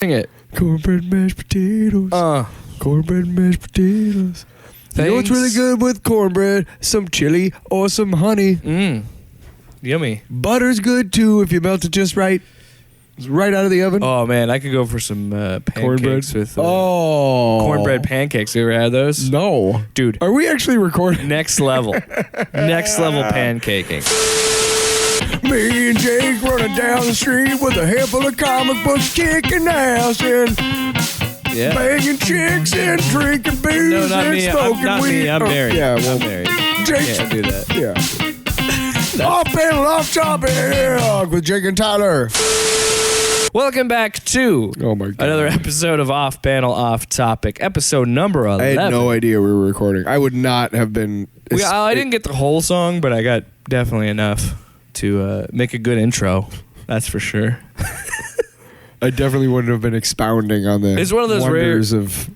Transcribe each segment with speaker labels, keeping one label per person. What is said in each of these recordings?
Speaker 1: Sing it.
Speaker 2: Cornbread, mashed potatoes. Cornbread, mashed potatoes.
Speaker 1: Thanks.
Speaker 2: You know what's really good with cornbread? Some chili or some honey.
Speaker 1: Yummy.
Speaker 2: Butter's good too if you melt it just right. It's right out of the oven.
Speaker 1: Oh man, I could go for some pancakes with cornbread pancakes. You ever had those?
Speaker 2: No,
Speaker 1: dude.
Speaker 2: Are we actually recording?
Speaker 1: Next level. Next level pancaking.
Speaker 2: Me and Jake running down the street with a handful of comic books, kicking ass and banging chicks and drinking booze
Speaker 1: No, not
Speaker 2: and
Speaker 1: me.
Speaker 2: smoking
Speaker 1: Not
Speaker 2: weed.
Speaker 1: me. I'm married.
Speaker 2: Yeah,
Speaker 1: I'm married.
Speaker 2: Jake
Speaker 1: Can't do that.
Speaker 2: Yeah. Off panel, off topic with Jake and Tyler.
Speaker 1: Welcome back to
Speaker 2: another
Speaker 1: episode of Off Panel, Off Topic, episode number 11.
Speaker 2: I had no idea we were recording. I would not have been.
Speaker 1: I didn't get the whole song, but I got definitely enough to make a good intro. That's for sure.
Speaker 2: I definitely wouldn't have been expounding on the
Speaker 1: it's one of those
Speaker 2: wonders of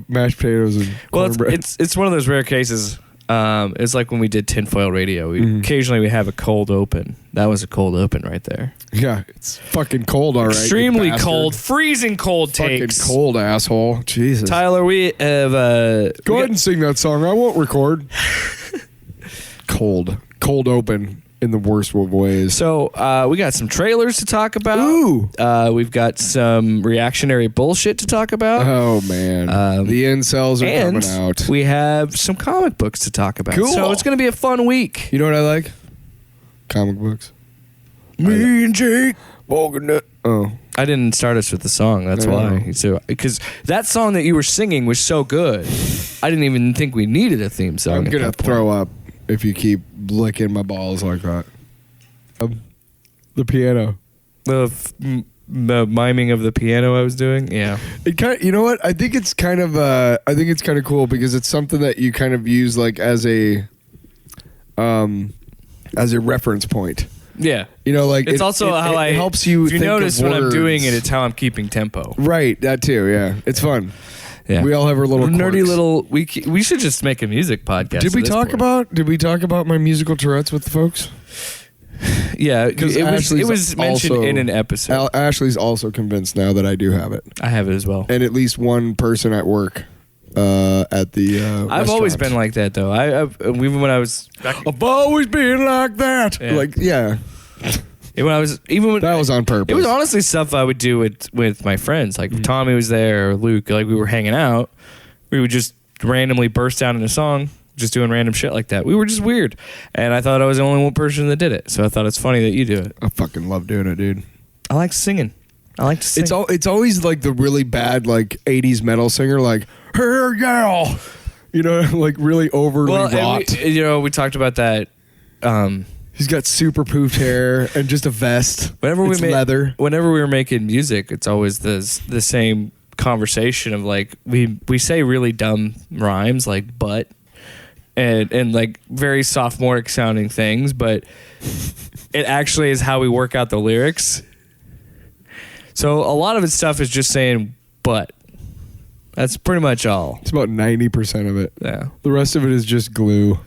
Speaker 2: mashed potatoes and cornbread.
Speaker 1: It's one of those rare cases. It's like when we did tinfoil radio. Occasionally we have a cold open. That was a cold open right there.
Speaker 2: Yeah, it's fucking cold, all right.
Speaker 1: Extremely cold, freezing cold takes.
Speaker 2: Fucking cold, asshole. Jesus.
Speaker 1: Tyler, we have...
Speaker 2: Go ahead and sing that song. I won't record. Cold open in the worst of ways.
Speaker 1: So, we got some trailers to talk about.
Speaker 2: Ooh.
Speaker 1: We've got some reactionary bullshit to talk about.
Speaker 2: Oh, man. The incels are coming out.
Speaker 1: We have some comic books to talk about.
Speaker 2: Cool.
Speaker 1: So, it's going to be a fun week.
Speaker 2: You know what I like? Comic books. Me and Jake. Oh.
Speaker 1: I didn't start us with the song. That's why. So, because that song that you were singing was so good, I didn't even think we needed a theme song.
Speaker 2: I'm going to throw up if you keep licking my balls like that. The piano.
Speaker 1: The miming of the piano I was doing. Yeah.
Speaker 2: It kind of, you know what? I think it's kind of cool because it's something that you kind of use like as a reference point.
Speaker 1: Yeah.
Speaker 2: You know, like
Speaker 1: it's also how
Speaker 2: it helps you.
Speaker 1: If you
Speaker 2: think
Speaker 1: notice
Speaker 2: of
Speaker 1: when
Speaker 2: words.
Speaker 1: I'm doing it, it's how I'm keeping tempo.
Speaker 2: Right. That too. Yeah. It's fun.
Speaker 1: Yeah.
Speaker 2: We all have our little
Speaker 1: nerdy
Speaker 2: quirks.
Speaker 1: little. We should just make a music podcast.
Speaker 2: Did we talk about my musical Tourette's with the folks?
Speaker 1: Yeah, because it was mentioned in an episode.
Speaker 2: Ashley's also convinced now that I do have it.
Speaker 1: I have it as well.
Speaker 2: And at least one person at work at the
Speaker 1: I've always been like that, though. Even when I was...
Speaker 2: I've always been like that.
Speaker 1: Yeah.
Speaker 2: Like, yeah.
Speaker 1: That
Speaker 2: was on purpose.
Speaker 1: It was honestly stuff I would do with my friends. Like, if Tommy was there or Luke, like, we were hanging out, we would just randomly burst out in a song, just doing random shit like that. We were just weird. And I thought I was the only one person that did it. So I thought it's funny that you do it.
Speaker 2: I fucking love doing it, dude.
Speaker 1: I like singing. I like to sing.
Speaker 2: It's always like the really bad, like, 80s metal singer, like, hey, yeah. You know, like, really overly wrought.
Speaker 1: We talked about that.
Speaker 2: He's got super poofed hair and just a vest. Leather.
Speaker 1: Whenever we were making music, it's always the same conversation of like we say really dumb rhymes like but and like very sophomoric sounding things, but it actually is how we work out the lyrics. So a lot of its stuff is just saying but. That's pretty much all. It's
Speaker 2: about 90% of it.
Speaker 1: Yeah.
Speaker 2: The rest of it is just glue.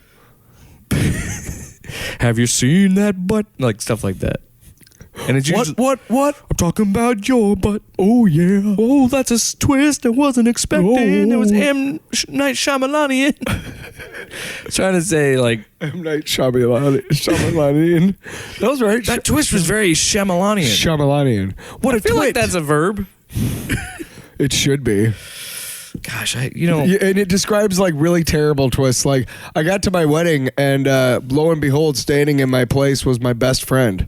Speaker 1: Have you seen that butt? Like stuff like that. And it's
Speaker 2: what?
Speaker 1: I'm talking about your butt.
Speaker 2: Oh yeah.
Speaker 1: Oh, that's a twist I wasn't expecting. It was M. Night Shyamalanian. Trying to say like
Speaker 2: M. Night Shyamalanian. That was right.
Speaker 1: That twist was very Shyamalanian.
Speaker 2: Shyamalanian.
Speaker 1: I feel like that's a verb.
Speaker 2: It should be.
Speaker 1: Gosh, and
Speaker 2: it describes like really terrible twists. Like I got to my wedding and lo and behold, standing in my place was my best friend.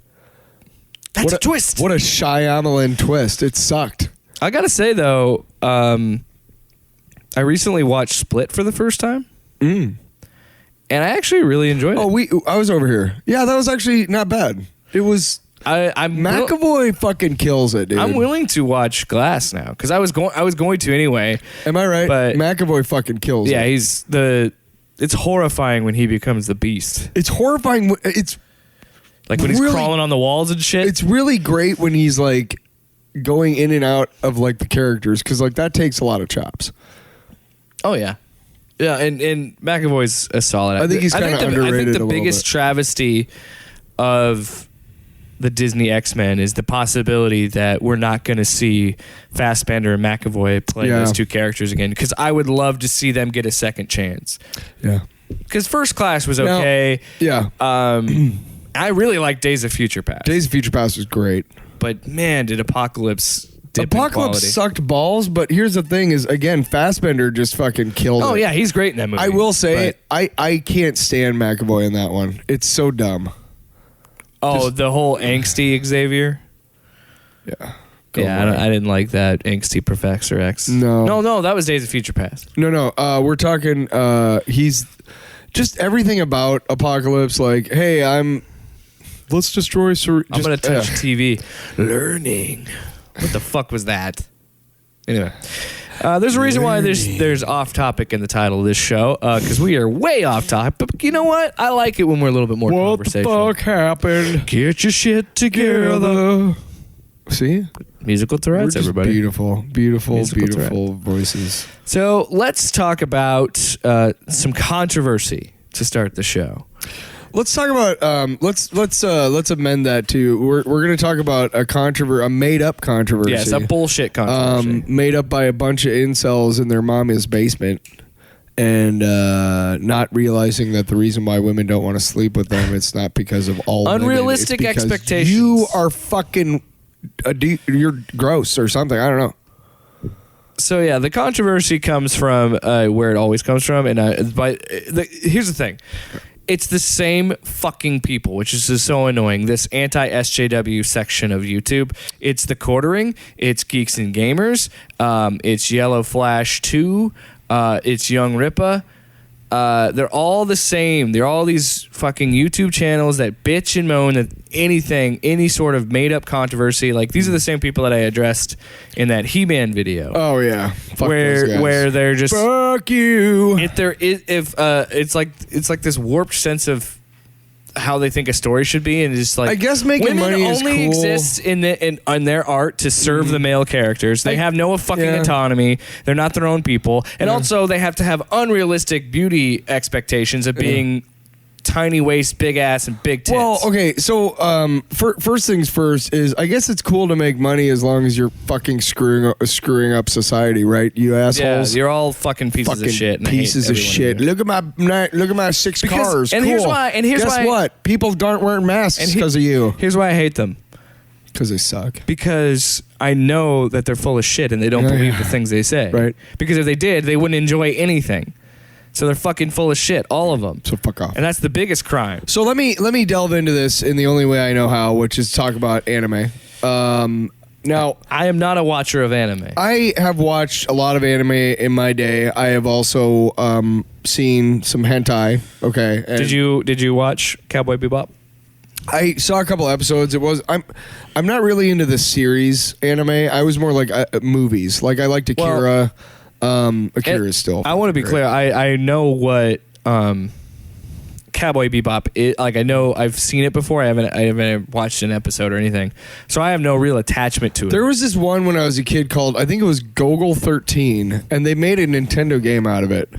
Speaker 1: That's a twist.
Speaker 2: What a Shyamalan twist. It sucked.
Speaker 1: I gotta say though, I recently watched Split for the first time. And I actually really enjoyed it.
Speaker 2: I was over here. Yeah, that was actually not bad. It was. McAvoy fucking kills it, dude.
Speaker 1: I'm willing to watch Glass now because I was going to anyway.
Speaker 2: Am I right?
Speaker 1: But
Speaker 2: McAvoy fucking kills it.
Speaker 1: Yeah, it's horrifying when he becomes the Beast.
Speaker 2: It's horrifying. It's
Speaker 1: like when he's crawling on the walls and shit.
Speaker 2: It's really great when he's like going in and out of like the characters because like that takes a lot of chops.
Speaker 1: Oh yeah. Yeah, and McAvoy's a solid.
Speaker 2: I think he's kind of underrated.
Speaker 1: I think the biggest travesty of the Disney X-Men is the possibility that we're not going to see Fassbender and McAvoy play those two characters again, because I would love to see them get a second chance.
Speaker 2: Yeah.
Speaker 1: Because First Class was okay.
Speaker 2: Yeah.
Speaker 1: I really like Days of Future Past.
Speaker 2: Days of Future Past was great.
Speaker 1: But man, did Apocalypse dip in
Speaker 2: Apocalypse
Speaker 1: quality.
Speaker 2: sucked balls, but here's the thing is, again, Fassbender just fucking killed it.
Speaker 1: Oh, yeah, he's great in that movie.
Speaker 2: I will say, I can't stand McAvoy in that one. It's so dumb.
Speaker 1: Oh, the whole angsty Xavier?
Speaker 2: Yeah.
Speaker 1: I didn't like that angsty Professor X.
Speaker 2: No,
Speaker 1: that was Days of Future Past.
Speaker 2: No, we're talking, he's just everything about Apocalypse, like, hey, let's destroy... I'm
Speaker 1: going to touch TV. Learning. What the fuck was that? Anyway. There's a reason why there's off topic in the title of this show, because we are way off topic. But you know what? I like it when we're a little bit more conversational.
Speaker 2: What the fuck happened?
Speaker 1: Get your shit together.
Speaker 2: See?
Speaker 1: Musical Tourette's, everybody.
Speaker 2: Beautiful voices.
Speaker 1: So let's talk about some controversy to start the show.
Speaker 2: Let's talk about let's amend that to we're going to talk about a made up controversy.
Speaker 1: Yes, a bullshit controversy.
Speaker 2: Made up by a bunch of incels in their mommy's basement, and not realizing that the reason why women don't want to sleep with them, it's not because of all
Speaker 1: unrealistic
Speaker 2: women, it's because
Speaker 1: expectations.
Speaker 2: You are fucking you're gross or something. I don't know.
Speaker 1: So yeah, the controversy comes from where it always comes from, and here's the thing. It's the same fucking people, which is just so annoying. This anti-SJW section of YouTube. It's The Quartering. It's Geeks and Gamers. It's Yellow Flash 2. It's Young Ripa. They're all the same. They're all these fucking YouTube channels that bitch and moan at anything, any sort of made-up controversy. Like, these are the same people that I addressed in that He-Man video.
Speaker 2: Oh, yeah. Fuck
Speaker 1: where they're just...
Speaker 2: Fuck you.
Speaker 1: It's like this warped sense of how they think a story should be, and just like,
Speaker 2: I guess making money is cool.
Speaker 1: Women only exists in their art to serve the male characters. They have no fucking autonomy. They're not their own people, and also they have to have unrealistic beauty expectations of being tiny waist, big ass, and big tits.
Speaker 2: Well, okay, so first things first is, I guess it's cool to make money as long as you're fucking screwing up society, right? You assholes.
Speaker 1: Yeah, you're all fucking pieces of shit.
Speaker 2: Pieces of shit. Look at my 6 cars.
Speaker 1: And
Speaker 2: cool.
Speaker 1: Here's
Speaker 2: Guess
Speaker 1: why.
Speaker 2: what? People aren't wearing masks because of you.
Speaker 1: Here's why I hate them.
Speaker 2: Because they suck.
Speaker 1: Because I know that they're full of shit and they don't believe the things they say.
Speaker 2: Right.
Speaker 1: Because if they did, they wouldn't enjoy anything. So they're fucking full of shit, all of them.
Speaker 2: So fuck off.
Speaker 1: And that's the biggest crime.
Speaker 2: So let me delve into this in the only way I know how, which is talk about anime. Now,
Speaker 1: I am not a watcher of anime.
Speaker 2: I have watched a lot of anime in my day. I have also seen some hentai. Okay.
Speaker 1: Did you watch Cowboy Bebop?
Speaker 2: I saw a couple episodes. I'm not really into the series anime. I was more like movies. Like I liked Akira. Akira is still.
Speaker 1: I want to be clear. I know what Cowboy Bebop is. Like, I know I've seen it before. I haven't watched an episode or anything, so I have no real attachment to it.
Speaker 2: There was this one when I was a kid called, I think it was Gogol 13, and they made a Nintendo game out of it.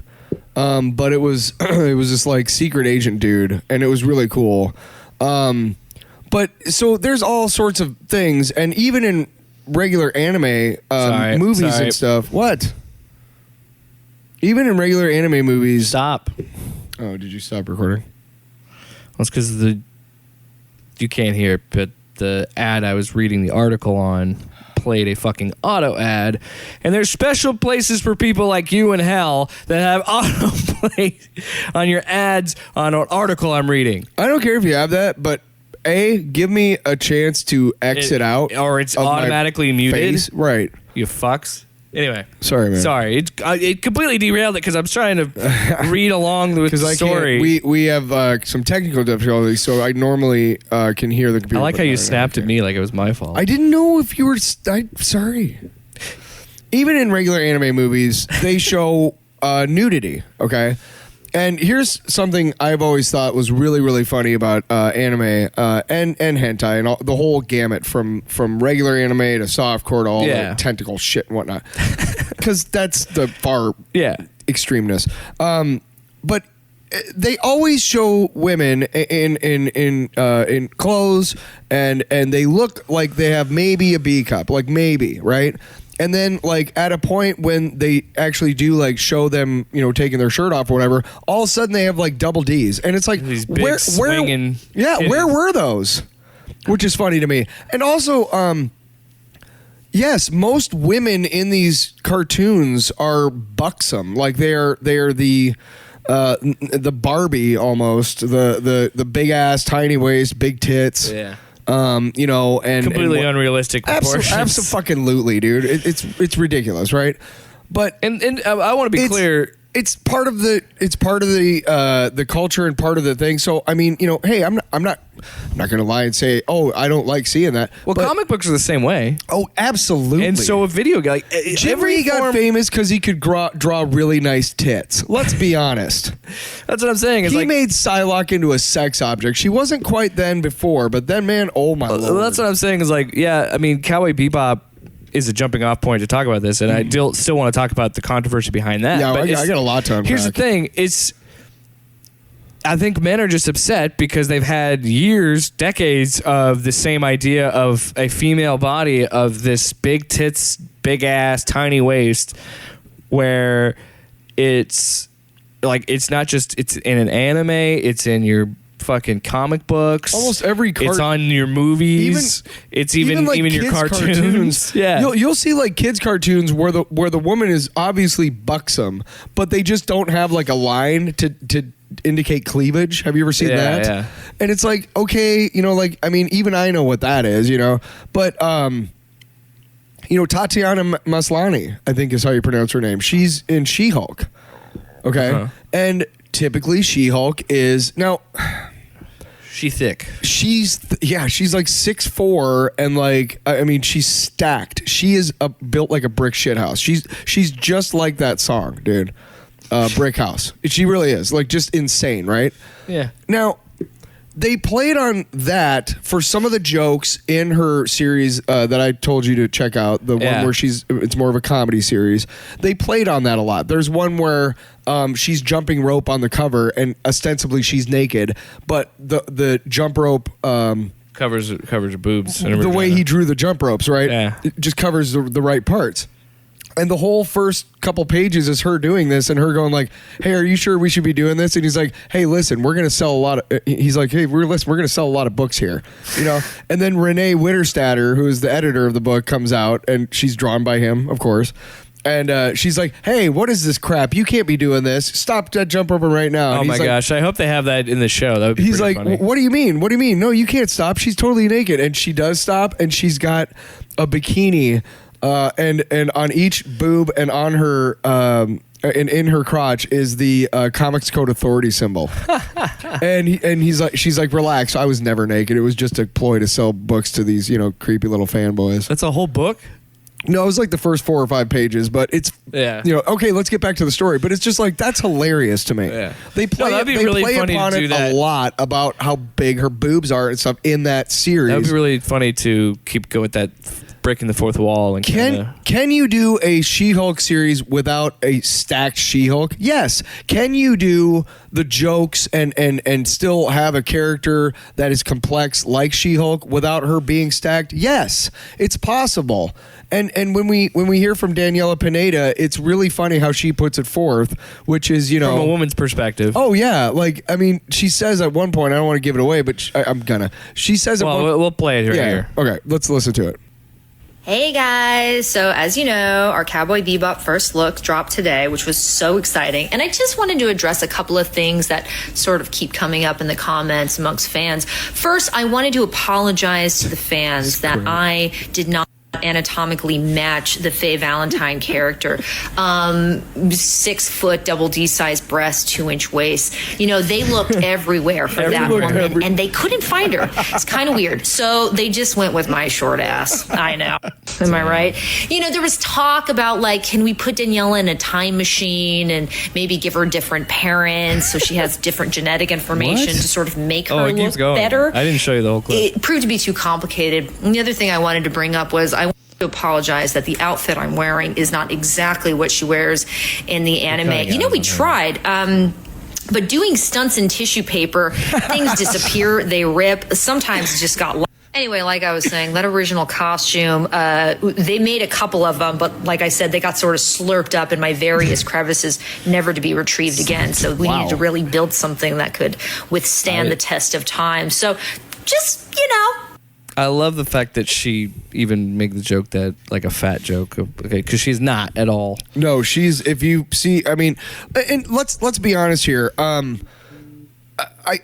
Speaker 2: But it was this like secret agent dude, and it was really cool. But so there's all sorts of things, and even in regular anime movies and stuff. What? Even in regular anime movies.
Speaker 1: Stop.
Speaker 2: Oh, did you stop recording?
Speaker 1: Well, it's because you can't hear it, but the ad I was reading the article on played a fucking auto ad, and there's special places for people like you in hell that have autoplay on your ads on an article I'm reading.
Speaker 2: I don't care if you have that, but give me a chance to exit out,
Speaker 1: or it's automatically muted.
Speaker 2: Face. Right,
Speaker 1: you fucks. Anyway,
Speaker 2: sorry, man.
Speaker 1: Sorry, it completely derailed it because I'm trying to read along with the story.
Speaker 2: We have some technical difficulties, so I normally can hear the computer.
Speaker 1: I like how you snapped at me like it was my fault.
Speaker 2: I didn't know if you were. Sorry. Even in regular anime movies, they show nudity. Okay. And here's something I've always thought was really, really funny about anime and hentai and the whole gamut from regular anime to softcore to all the tentacle shit and whatnot. Because that's the far extremeness. But they always show women in clothes and they look like they have maybe a B cup, like maybe, right? And then, like, at a point when they actually do, like, show them, taking their shirt off or whatever, all of a sudden they have, like, double Ds. And it's like,
Speaker 1: these big swinging
Speaker 2: where were those? Which is funny to me. And also, yes, most women in these cartoons are buxom. Like, they're the Barbie almost, the big ass, tiny waist, big tits.
Speaker 1: Yeah.
Speaker 2: And
Speaker 1: completely unrealistic proportions.
Speaker 2: Absolutely, dude. It's ridiculous, right? But
Speaker 1: and I want to be clear.
Speaker 2: It's part of the culture and part of the thing. So I mean, hey, I'm not going to lie and say, oh, I don't like seeing that.
Speaker 1: Well, comic books are the same way.
Speaker 2: Oh, absolutely.
Speaker 1: And so a video guy,
Speaker 2: Jimmy got famous because he could draw really nice tits. Let's be honest.
Speaker 1: That's what I'm saying.
Speaker 2: He made Psylocke into a sex object. She wasn't quite then before, but then, man, oh my lord.
Speaker 1: That's what I'm saying. Is like, yeah, I mean, Cowboy Bebop is a jumping off point to talk about this, and I still want to talk about the controversy behind that.
Speaker 2: Yeah, I got a lot to unpack.
Speaker 1: Here's the thing: I think men are just upset because they've had years, decades of the same idea of a female body of this big tits, big ass, tiny waist, where it's like it's not just it's in an anime, it's in your fucking comic books.
Speaker 2: Almost every
Speaker 1: it's on your movies. It's even
Speaker 2: like
Speaker 1: your cartoons. Yeah,
Speaker 2: you'll see like kids cartoons where the woman is obviously buxom, but they just don't have like a line to indicate cleavage. Have you ever seen that?
Speaker 1: Yeah.
Speaker 2: And it's like, okay, like, I mean, even I know what that is, but Tatiana Maslany, I think is how you pronounce her name. She's in She-Hulk. Okay.
Speaker 1: Uh-huh.
Speaker 2: And typically She-Hulk is now
Speaker 1: she thick.
Speaker 2: She's like 6'4", and like, I mean, she's stacked. She is built like a brick shit house. She's just like that song, dude. Brick House. She really is, like, just insane, right?
Speaker 1: Yeah.
Speaker 2: Now, they played on that for some of the jokes in her series that I told you to check out, the one where it's more of a comedy series. They played on that a lot. There's one where she's jumping rope on the cover, and ostensibly she's naked, but the jump rope
Speaker 1: covers her boobs. And
Speaker 2: the way he drew the jump ropes, right?
Speaker 1: Yeah.
Speaker 2: It just covers the right parts. And the whole first couple pages is her doing this and her going like, hey, are you sure we should be doing this? And he's like, hey, listen, we're going to sell a lot of, he's like, hey, we're going to sell a lot of books here, And then Renee Witterstatter, who is the editor of the book, comes out, and she's drawn by him, of course. And she's like, hey, what is this crap? You can't be doing this. Stop that jump over right now. And
Speaker 1: oh my gosh, I hope they have that in the show. That would be
Speaker 2: he's like,
Speaker 1: funny.
Speaker 2: What do you mean? What do you mean? No, you can't stop. She's totally naked. And she does stop, and she's got a bikini and on each boob and on her and in her crotch is the Comics Code Authority symbol. and she's like, relax. I was never naked. It was just a ploy to sell books to these creepy little fanboys.
Speaker 1: That's a whole book?
Speaker 2: No, it was like the first 4 or 5 pages, but it's okay. Let's get back to the story. But it's just like that's hilarious to me.
Speaker 1: Yeah.
Speaker 2: They play upon it a lot about how big her boobs are and stuff in that series.
Speaker 1: That would be really funny to keep going with that. Breaking the fourth wall and
Speaker 2: can you do a She-Hulk series without a stacked She-Hulk? Yes. Can you do the jokes and still have a character that is complex like She-Hulk without her being stacked? Yes, it's possible. And when we hear from Daniela Pineda, it's really funny how she puts it forth, which is from
Speaker 1: a woman's perspective.
Speaker 2: Oh yeah, like I mean, she says at one point, I don't want to give it away, but she says
Speaker 1: we'll play it right here.
Speaker 2: Okay, let's listen to it.
Speaker 3: Hey guys, so as you know, our Cowboy Bebop first look dropped today, which was so exciting. And I just wanted to address a couple of things that sort of keep coming up in the comments amongst fans. First, I wanted to apologize to the fans that I did not anatomically match the Faye Valentine character. 6 foot, double D size breast, 2-inch waist. They looked everywhere for that woman, and they couldn't find her. It's kind of weird. So they just went with my short ass. I know. Am I right? There was talk about like, can we put Daniela in a time machine and maybe give her different parents so she has different genetic information to sort of make her look better?
Speaker 1: I didn't show you the whole clip.
Speaker 3: It proved to be too complicated. And the other thing I wanted to bring up was I want to apologize that the outfit I'm wearing is not exactly what she wears in the anime. We tried. But doing stunts in tissue paper, things disappear, they rip. Sometimes it just got. Anyway, like I was saying, that original costume, they made a couple of them, but like I said, they got sort of slurped up in my various crevices, never to be retrieved again. So we needed to really build something that could withstand the test of time. So just,
Speaker 1: I love the fact that she even made the joke that, like, a fat joke, okay, because she's not at all.
Speaker 2: No, she's, if you see, I mean, and let's be honest here.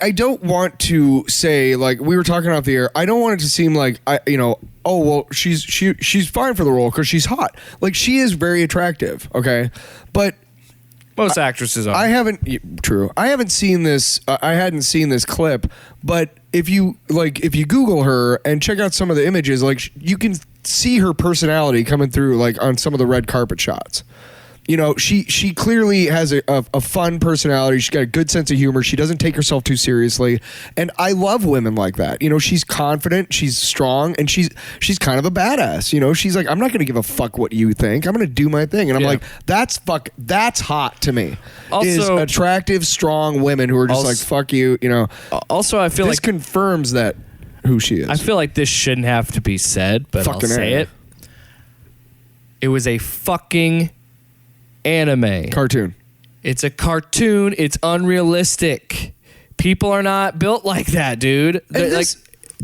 Speaker 2: I don't want to say, like, we were talking off the air, I don't want it to seem like, oh, well, she's fine for the role because she's hot. Like, she is very attractive, okay? But
Speaker 1: most actresses are.
Speaker 2: I haven't seen this, I hadn't seen this clip, but if you Google her and check out some of the images, like, you can see her personality coming through, like, on some of the red carpet shots. She clearly has a fun personality. She's got a good sense of humor. She doesn't take herself too seriously. And I love women like that. She's confident, she's strong, and she's kind of a badass. She's like, I'm not going to give a fuck what you think. I'm going to do my thing. And I'm like, that's hot to me. Also, is attractive, strong women who are just like, fuck you,
Speaker 1: Also, I feel
Speaker 2: this
Speaker 1: like
Speaker 2: confirms that who she is.
Speaker 1: I feel like this shouldn't have to be said, but I'll say it. It was a fucking anime.
Speaker 2: Cartoon.
Speaker 1: It's a cartoon. It's unrealistic. People are not built like that, dude. Like,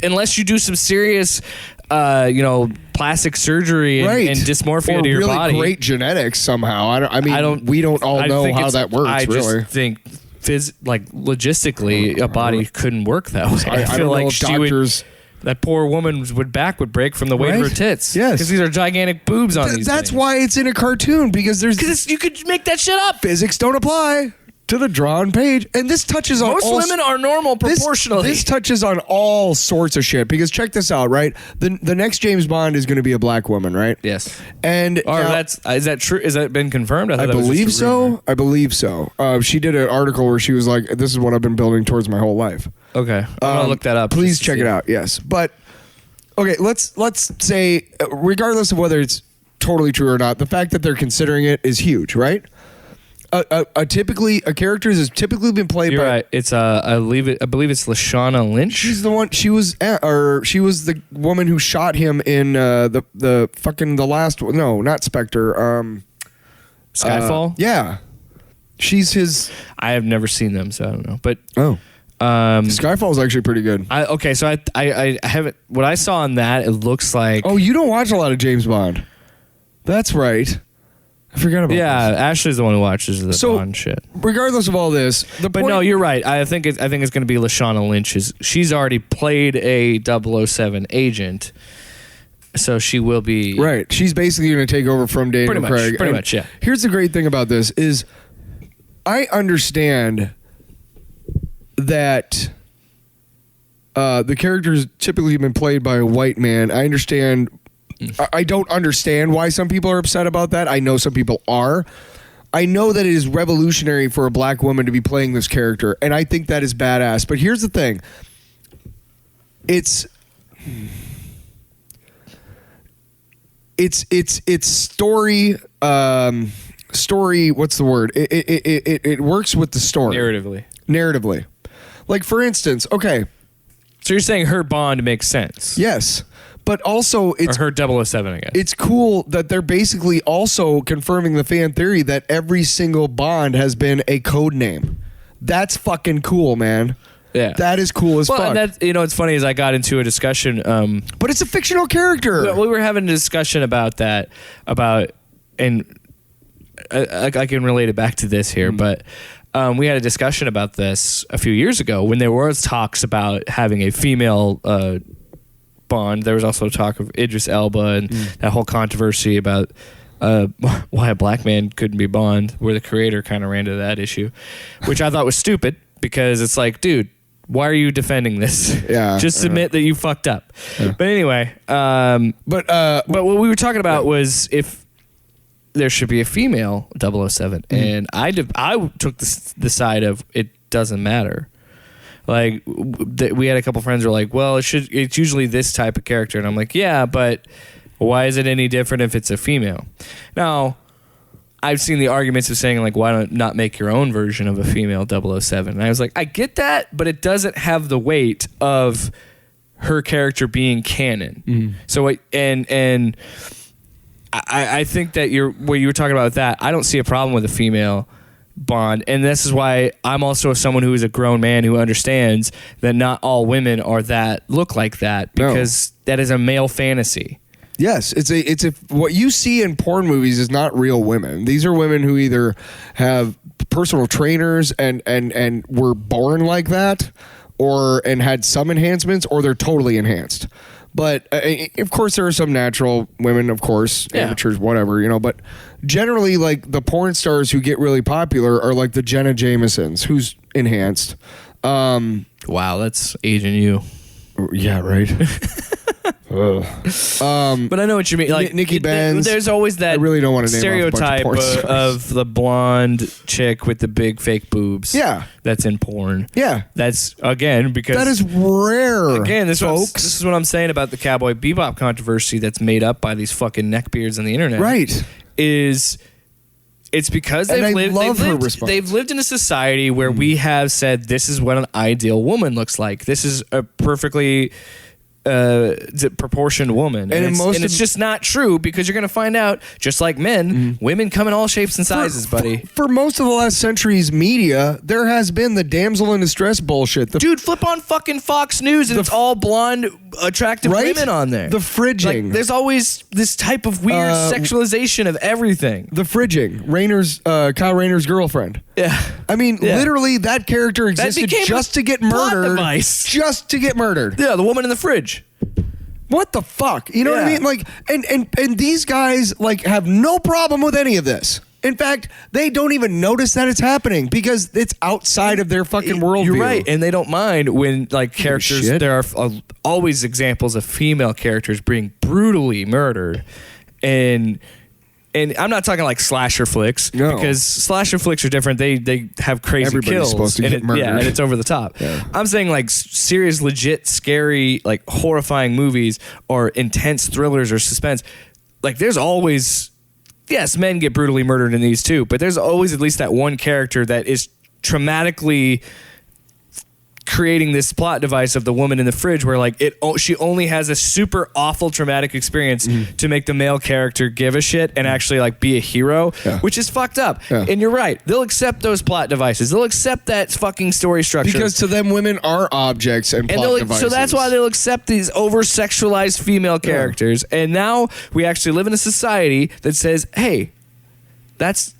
Speaker 1: unless you do some serious, plastic surgery and dysmorphia to your
Speaker 2: really
Speaker 1: body.
Speaker 2: Great genetics somehow. We don't all know how that works.
Speaker 1: I
Speaker 2: really
Speaker 1: just think, logistically, a body couldn't work that way. I feel like doctors. That poor woman's back would break from the weight of her tits.
Speaker 2: Yes.
Speaker 1: Because these are gigantic boobs on these
Speaker 2: That's
Speaker 1: things.
Speaker 2: why it's in a cartoon, because
Speaker 1: you could make that shit up.
Speaker 2: Physics don't apply to the drawn page. And this touches on
Speaker 1: most women are normal proportionally.
Speaker 2: This touches on all sorts of shit, because check this out, right? The next James Bond is going to be a black woman, right?
Speaker 1: Yes.
Speaker 2: And
Speaker 1: is that true? Has that been confirmed?
Speaker 2: I believe so. I believe so. She did an article where she was like, this is what I've been building towards my whole life.
Speaker 1: Okay. I'm going to look that up.
Speaker 2: Please check it out. Yes. But okay, let's say, regardless of whether it's totally true or not, the fact that they're considering it is huge, right? A character has typically been played by.
Speaker 1: Right. It's I believe it's Lashana Lynch.
Speaker 2: She's the one. She was the woman who shot him in the fucking the last one. No, not Spectre.
Speaker 1: Skyfall.
Speaker 2: Yeah, she's his.
Speaker 1: I have never seen them, so I don't know. But
Speaker 2: Skyfall is actually pretty good.
Speaker 1: So I haven't. What I saw on that, it looks like.
Speaker 2: Oh, you don't watch a lot of James Bond. That's right. I forgot about this.
Speaker 1: Ashley's the one who watches the Bond shit.
Speaker 2: Regardless of all this,
Speaker 1: no, you're right. I think it's going to be Lashana Lynch. She's already played a 007 agent, so she will be
Speaker 2: right. She's basically going to take over from Daniel Craig.
Speaker 1: Pretty much, yeah.
Speaker 2: Here's the great thing about this is, I understand that the character's typically been played by a white man. I understand. I don't understand why some people are upset about that. I know some people are. I know that it is revolutionary for a black woman to be playing this character, and I think that is badass. But here's the thing. It's story. What's the word? It works with the story. Narratively. Like, for instance, okay.
Speaker 1: So you're saying her Bond makes sense?
Speaker 2: Yes. But also, it's
Speaker 1: or her 007, I guess.
Speaker 2: It's cool that they're basically also confirming the fan theory that every single Bond has been a code name. That's fucking cool, man.
Speaker 1: Yeah,
Speaker 2: that is cool as fuck.
Speaker 1: And that, it's funny, as I got into a discussion.
Speaker 2: But it's a fictional character.
Speaker 1: We were having a discussion about that. And I can relate it back to this here, but we had a discussion about this a few years ago when there was talks about having a female Bond. There was also talk of Idris Elba and that whole controversy about why a black man couldn't be Bond, where the creator kind of ran to that issue, which I thought was stupid, because it's like, dude, why are you defending this?
Speaker 2: Yeah,
Speaker 1: just admit that you fucked up. Yeah. But anyway, but what we were talking about was if there should be a female 007, and I took the side of it doesn't matter. Like, we had a couple friends who were like, well, it's usually this type of character. And I'm like, yeah, but why is it any different if it's a female? Now, I've seen the arguments of saying, like, why not make your own version of a female 007? And I was like, I get that, but it doesn't have the weight of her character being canon. So, and I think that what you were talking about with that, I don't see a problem with a female Bond, and this is why I'm also someone who is a grown man who understands that not all women are look like that, because that is a male fantasy.
Speaker 2: Yes, it's what you see in porn movies is not real women. These are women who either have personal trainers and were born like that, and had some enhancements, or they're totally enhanced. But of course, there are some natural women, of course, amateurs, whatever, but generally, like, the porn stars who get really popular are like the Jenna Jamesons, who's enhanced.
Speaker 1: Wow, that's aging you.
Speaker 2: Yeah, right.
Speaker 1: But I know what you mean. Like
Speaker 2: Nikki Benz.
Speaker 1: There's always that
Speaker 2: I really don't want to name
Speaker 1: stereotype of the blonde chick with the big fake boobs.
Speaker 2: Yeah,
Speaker 1: that's in porn.
Speaker 2: Yeah,
Speaker 1: that's again because
Speaker 2: that is rare.
Speaker 1: Again, this
Speaker 2: folks.
Speaker 1: This is what I'm saying about the Cowboy Bebop controversy that's made up by these fucking neckbeards on the internet.
Speaker 2: Right?
Speaker 1: It's because they've lived in a society where we have said this is what an ideal woman looks like. This is a perfectly proportioned woman, and it's just not true, because you're going to find out, just like men, women come in all shapes and sizes, buddy.
Speaker 2: For most of the last century's media, there has been the damsel in distress bullshit.
Speaker 1: Dude, flip on fucking Fox News and it's all blonde, attractive women on there.
Speaker 2: The fridging.
Speaker 1: Like, there's always this type of weird sexualization of everything.
Speaker 2: The fridging. Kyle Rayner's girlfriend.
Speaker 1: Yeah.
Speaker 2: I mean, literally, that character existed just to get murdered. Just to get murdered.
Speaker 1: Yeah, the woman in the fridge.
Speaker 2: What the fuck? You know what I mean? Like, and these guys, like, have no problem with any of this. In fact, they don't even notice that it's happening because it's outside of their fucking worldview.
Speaker 1: You're right, and they don't mind when, like, characters. There are always examples of female characters being brutally murdered, and I'm not talking like slasher flicks, because slasher flicks are different. They have crazy
Speaker 2: Everybody's
Speaker 1: kills.
Speaker 2: Supposed to get murdered.
Speaker 1: Yeah, and it's over the top.
Speaker 2: Yeah.
Speaker 1: I'm saying like serious, legit, scary, like horrifying movies or intense thrillers or suspense. Like there's always, yes, men get brutally murdered in these too, but there's always at least that one character that is traumatically creating this plot device of the woman in the fridge where like she only has a super awful traumatic experience to make the male character give a shit and actually like be a hero, which is fucked up. And you're right, they'll accept those plot devices, they'll accept that fucking story structure,
Speaker 2: because to them women are objects and plot devices. So
Speaker 1: that's why they'll accept these over sexualized female characters. And now we actually live in a society that says, hey, that's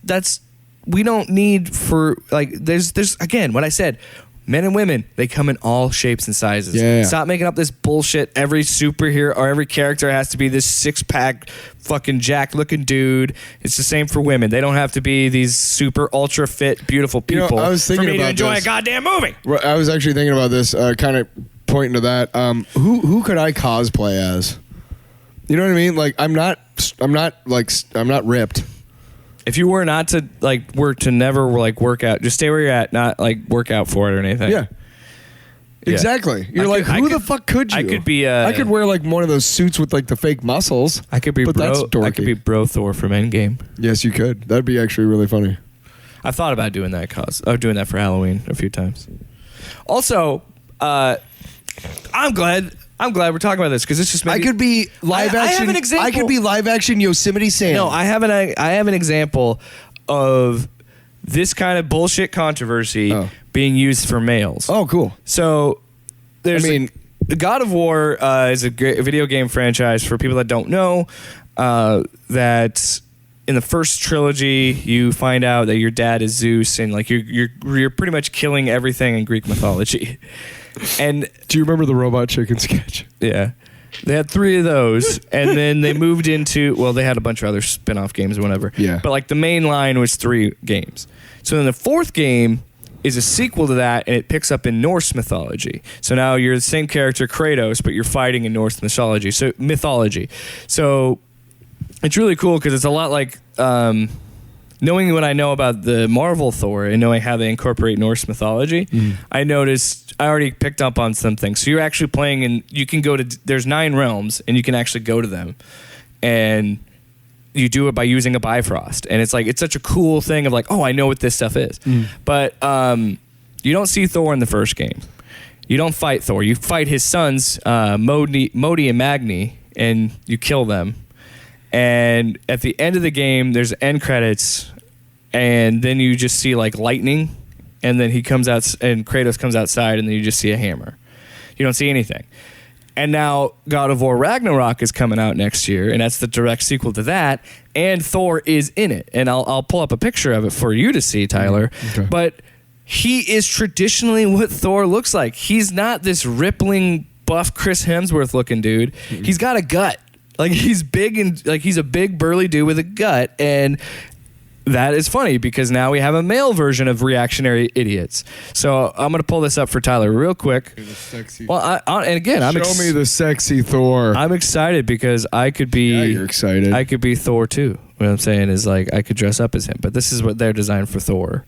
Speaker 1: we don't need for like there's again what I said. Men and women, they come in all shapes and sizes.
Speaker 2: Yeah.
Speaker 1: Stop making up this bullshit. Every superhero or every character has to be this six-pack fucking jacked-looking dude. It's the same for women. They don't have to be these super ultra-fit, beautiful people
Speaker 2: I was thinking
Speaker 1: for me
Speaker 2: about
Speaker 1: to enjoy
Speaker 2: this.
Speaker 1: A goddamn movie.
Speaker 2: I was actually thinking about this, kind of pointing to that. Who could I cosplay as? You know what I mean? Like I'm not ripped.
Speaker 1: If you were not to like work to never like work out, just stay where you're at, not like work out for it or anything.
Speaker 2: Yeah. Exactly. You're like, who the fuck could you?
Speaker 1: I could be.
Speaker 2: I could wear like one of those suits with like the fake muscles.
Speaker 1: I could be.
Speaker 2: But that's dorky.
Speaker 1: I could be Bro Thor from Endgame.
Speaker 2: Yes, you could. That'd be actually really funny.
Speaker 1: I thought about doing that doing that for Halloween a few times. Also, I'm glad we're talking about this because it's just.
Speaker 2: I could be live action. I have an example. I could be live action Yosemite Sam.
Speaker 1: No, I have an example of this kind of bullshit controversy being used for males.
Speaker 2: Oh, cool.
Speaker 1: So there's. God of War is a great video game franchise for people that don't know. That in the first trilogy, you find out that your dad is Zeus, and like you're pretty much killing everything in Greek mythology. And
Speaker 2: do you remember the Robot Chicken sketch?
Speaker 1: Yeah. They had 3 of those, and then they moved into, well, they had a bunch of other spin-off games or whatever.
Speaker 2: Yeah.
Speaker 1: But like the main line was 3 games. So then the 4th game is a sequel to that, and it picks up in Norse mythology. So now you're the same character, Kratos, but you're fighting in Norse mythology. So it's really cool because it's a lot like knowing what I know about the Marvel Thor and knowing how they incorporate Norse mythology. I already picked up on some things. So you're actually playing, and you can go to, there's 9 realms, and you can actually go to them. And you do it by using a Bifrost, and it's like it's such a cool thing of like, oh, I know what this stuff is. But you don't see Thor in the first game. You don't fight Thor. You fight his sons, Modi and Magni, and you kill them. And at the end of the game, there's end credits, and then you just see like lightning, and then he comes out, and Kratos comes outside, and then you just see a hammer. You don't see anything. And now God of War Ragnarok is coming out next year, and that's the direct sequel to that, and Thor is in it. And I'll pull up a picture of it for you to see, Tyler. Okay. But he is traditionally what Thor looks like. He's not this rippling, buff Chris Hemsworth looking dude. Mm-hmm. He's got a gut. Like he's big and like he's a big burly dude with a gut, and that is funny because now we have a male version of reactionary idiots. So I'm gonna pull this up for Tyler real quick. Well, and again,
Speaker 2: show me the sexy Thor.
Speaker 1: I'm excited because I could be.
Speaker 2: Yeah, you're excited.
Speaker 1: I could be Thor too. What I'm saying is like I could dress up as him, but this is what they're designed for Thor.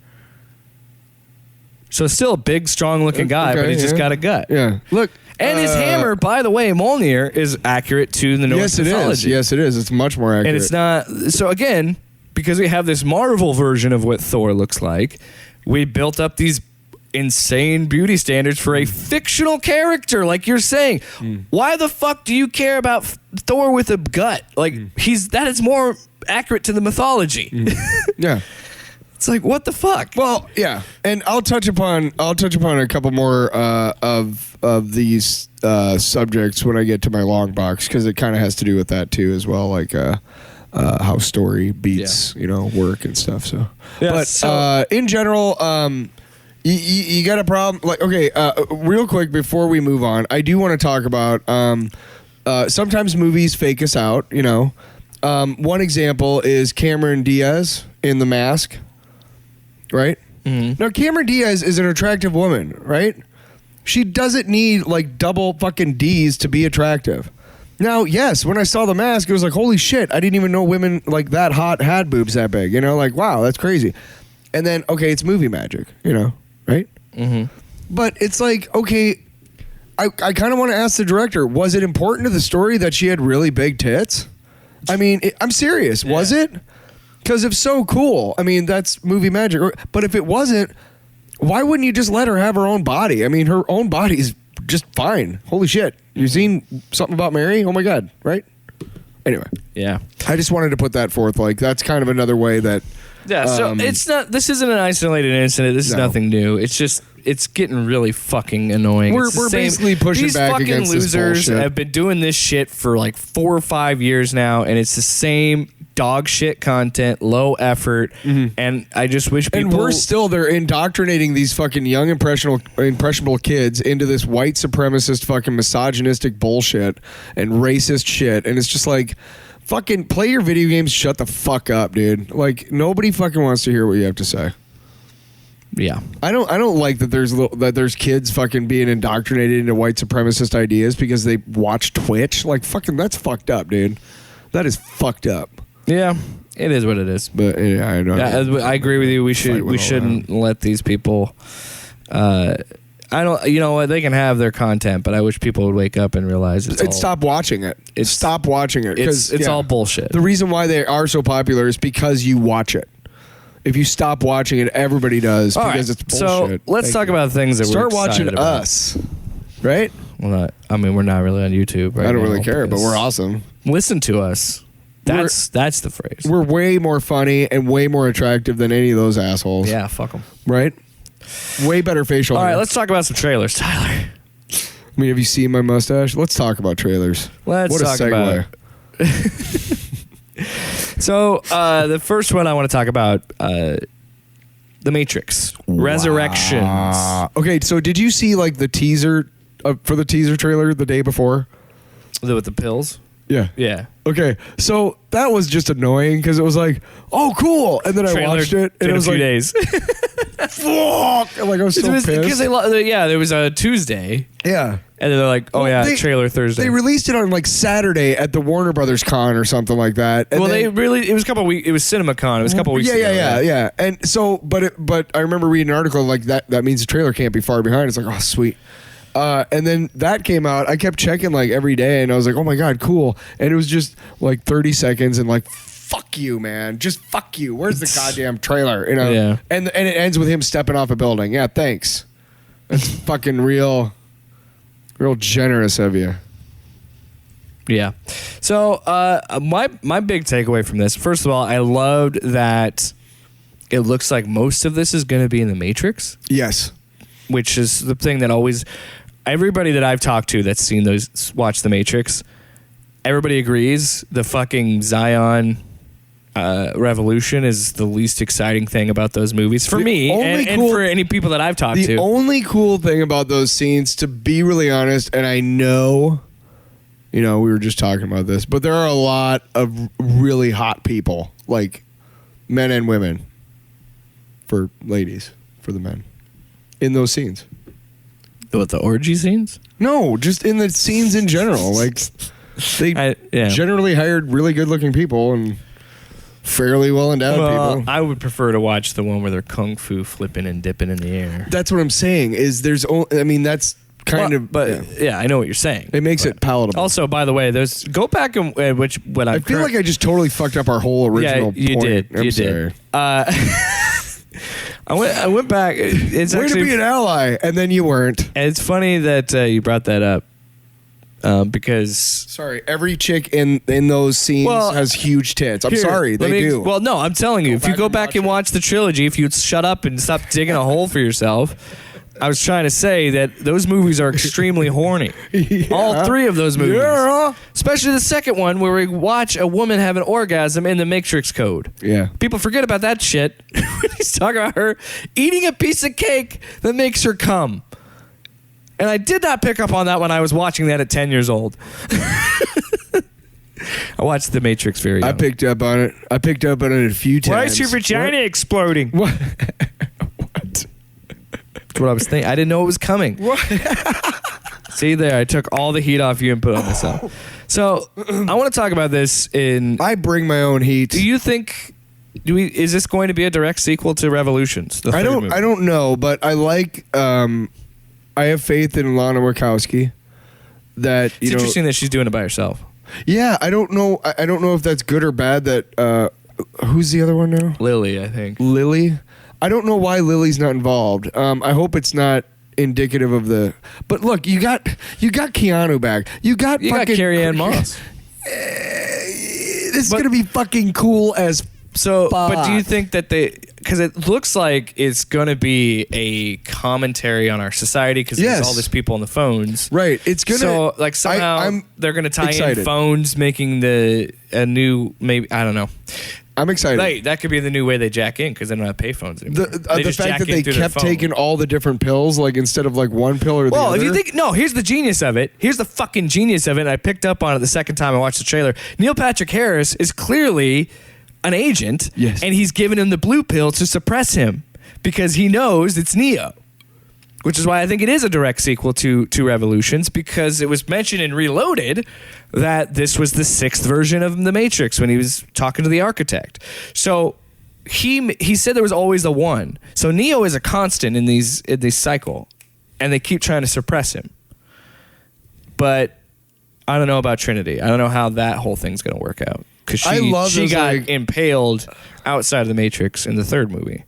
Speaker 1: So still a big, strong-looking guy, but he's just got a gut.
Speaker 2: Yeah. Look.
Speaker 1: And his hammer, by the way, Mjolnir, is accurate to the Norse mythology.
Speaker 2: Yes, it is. It's much more accurate.
Speaker 1: And it's not... So again, because we have this Marvel version of what Thor looks like, we built up these insane beauty standards for a fictional character, like you're saying. Why the fuck do you care about Thor with a gut? Like, that is more accurate to the mythology.
Speaker 2: Yeah.
Speaker 1: It's like, what the fuck?
Speaker 2: Well, yeah, and I'll touch upon a couple more of these subjects when I get to my long box, because it kind of has to do with that too as well, like how story beats work and stuff. So, yeah, but in general, you got a problem. Like, okay, real quick before we move on, I do want to talk about sometimes movies fake us out. One example is Cameron Diaz in The Mask. Right? Mm-hmm. Now, Cameron Diaz is an attractive woman, right? She doesn't need like double fucking D's to be attractive. Now, yes, when I saw The Mask, it was like, holy shit, I didn't even know women like that hot had boobs that big. Like, wow, that's crazy. And then, okay, it's movie magic, right? Mm-hmm. But it's like, okay, I kind of want to ask the director, was it important to the story that she had really big tits? I mean, I'm serious. Yeah. Was it? Because if so, cool. I mean, that's movie magic. But if it wasn't, why wouldn't you just let her have her own body? I mean, her own body is just fine. Holy shit. You seen something about Mary? Oh, my God. Right? Anyway.
Speaker 1: Yeah.
Speaker 2: I just wanted to put that forth. Like, that's kind of another way that...
Speaker 1: Yeah, so it's not... This isn't an isolated incident. This is nothing new. It's just... It's getting really fucking annoying.
Speaker 2: We're basically pushing back against this bullshit. These fucking losers
Speaker 1: have been doing this shit for like 4 or 5 years now, and it's the same dog shit content, low effort, and I just wish people...
Speaker 2: And they're indoctrinating these fucking young impressionable kids into this white supremacist fucking misogynistic bullshit and racist shit, and it's just like... Fucking play your video games, shut the fuck up, dude. Like, nobody fucking wants to hear what you have to say.
Speaker 1: Yeah.
Speaker 2: I don't like that there's kids fucking being indoctrinated into white supremacist ideas because they watch Twitch. Like, fucking, that's fucked up, dude. That is fucked up.
Speaker 1: Yeah, it is what it is.
Speaker 2: But yeah,
Speaker 1: I agree with you. We shouldn't let these people... I don't. You know what? They can have their content, but I wish people would wake up and realize
Speaker 2: stop watching it. Stop watching it.
Speaker 1: It's all bullshit.
Speaker 2: The reason why they are so popular is because you watch it. If you stop watching it, everybody does because it's bullshit.
Speaker 1: So let's talk about things that
Speaker 2: start watching us, right?
Speaker 1: Well, we're not really on YouTube. Right?
Speaker 2: I don't really care, but we're awesome.
Speaker 1: Listen to us. That's the phrase.
Speaker 2: We're way more funny and way more attractive than any of those assholes.
Speaker 1: Yeah, fuck them.
Speaker 2: Right. Way better facial hair.
Speaker 1: All right, let's talk about some trailers, Tyler.
Speaker 2: I mean, have you seen my mustache? Let's talk about trailers.
Speaker 1: What a segue. So, the first one I want to talk about, The Matrix Resurrections.
Speaker 2: Okay, so did you see like the teaser for the teaser trailer the day before?
Speaker 1: With the pills?
Speaker 2: Yeah.
Speaker 1: Yeah.
Speaker 2: Okay, so that was just annoying because it was like, oh, cool, and then I watched it and it was
Speaker 1: a few
Speaker 2: like,
Speaker 1: days.
Speaker 2: Fuck! Like I was so pissed.
Speaker 1: Because there was a Tuesday.
Speaker 2: Yeah.
Speaker 1: And then they're like, trailer Thursday.
Speaker 2: They released it on like Saturday at the Warner Brothers Con or something like that. And
Speaker 1: it was a couple weeks. It was CinemaCon. It was a couple weeks ago.
Speaker 2: Yeah. And so, but I remember reading an article like that. That means the trailer can't be far behind. It's like, oh, sweet. And then that came out. I kept checking like every day, and I was like, oh my God, cool. And it was just like 30 seconds and like fuck you, man. Just fuck you. Where's the goddamn trailer? You know?
Speaker 1: Yeah.
Speaker 2: And it ends with him stepping off a building. Yeah, thanks. That's fucking real generous of you.
Speaker 1: Yeah. So my big takeaway from this, first of all, I loved that it looks like most of this is going to be in the Matrix.
Speaker 2: Yes.
Speaker 1: Which is the thing that always, everybody that I've talked to that's seen those, watched the Matrix, everybody agrees the fucking Zion revolution is the least exciting thing about those movies for me and for any people that I've talked to.
Speaker 2: The only cool thing about those scenes, to be really honest, and I know, we were just talking about this, but there are a lot of really hot people, like men and women, for ladies, for the men, in those scenes.
Speaker 1: What, the orgy scenes?
Speaker 2: No, just in the scenes in general. Like, they generally hired really good-looking people and fairly well-endowed people.
Speaker 1: I would prefer to watch the one where they're kung fu flipping and dipping in the air.
Speaker 2: That's what I'm saying, is there's only, that's kind of...
Speaker 1: But, yeah, I know what you're saying.
Speaker 2: It makes it palatable.
Speaker 1: Also, by the way, go back and I
Speaker 2: feel like I just totally fucked up our whole original point.
Speaker 1: You did.
Speaker 2: I'm sorry.
Speaker 1: I went back. It's
Speaker 2: Way to be an ally, and then you weren't.
Speaker 1: And it's funny that you brought that up because...
Speaker 2: Sorry, every chick in those scenes has huge tits. I'm sorry, they do.
Speaker 1: Well, no, I'm telling you, if you go back and watch the trilogy, if you'd shut up and stop digging a hole for yourself... I was trying to say that those movies are extremely horny. Yeah. All three of those movies. Yeah. Especially the second one where we watch a woman have an orgasm in the Matrix Code.
Speaker 2: Yeah.
Speaker 1: People forget about that shit when he's talking about her eating a piece of cake that makes her come. And I did not pick up on that when I was watching that at 10 years old. I watched The Matrix very young.
Speaker 2: I picked up on it a few times.
Speaker 1: Why is your vagina exploding?
Speaker 2: What?
Speaker 1: That's what I was thinking. I didn't know it was coming. See there, I took all the heat off you and put it on myself. So I want to talk about this
Speaker 2: I bring my own heat.
Speaker 1: Do you think? Is this going to be a direct sequel to Revolutions?
Speaker 2: I don't know, but I like. I have faith in Lana Wachowski. That
Speaker 1: it's interesting that she's doing it by herself.
Speaker 2: Yeah, I don't know. I don't know if that's good or bad. That who's the other one now?
Speaker 1: Lily, I think.
Speaker 2: Lily. I don't know why Lily's not involved. I hope it's not indicative of the. But look, you got Keanu back. You got
Speaker 1: Carrie-Anne Moss.
Speaker 2: This is gonna be fucking cool as.
Speaker 1: So, but do you think that because it looks like it's going to be a commentary on our society because there's all these people on the phones.
Speaker 2: Right. It's going to.
Speaker 1: So, like, somehow they're going to tie in phones, making a new, maybe, I don't know.
Speaker 2: I'm excited.
Speaker 1: That could be the new way they jack in because they don't have payphones anymore.
Speaker 2: The fact that they kept taking all the different pills, like instead of like one pill or the other.
Speaker 1: Well, if you think, here's the genius of it. Here's the fucking genius of it. And I picked up on it the second time I watched the trailer. Neil Patrick Harris is clearly an agent.
Speaker 2: Yes.
Speaker 1: And he's given him the blue pill to suppress him because he knows it's Neo. Which is why I think it is a direct sequel to Revolutions, because it was mentioned in Reloaded that this was the sixth version of The Matrix when he was talking to the architect. So he said there was always a one. So Neo is a constant in this cycle, and they keep trying to suppress him. But I don't know about Trinity. I don't know how that whole thing's going to work out, because she got impaled outside of the Matrix in the third movie.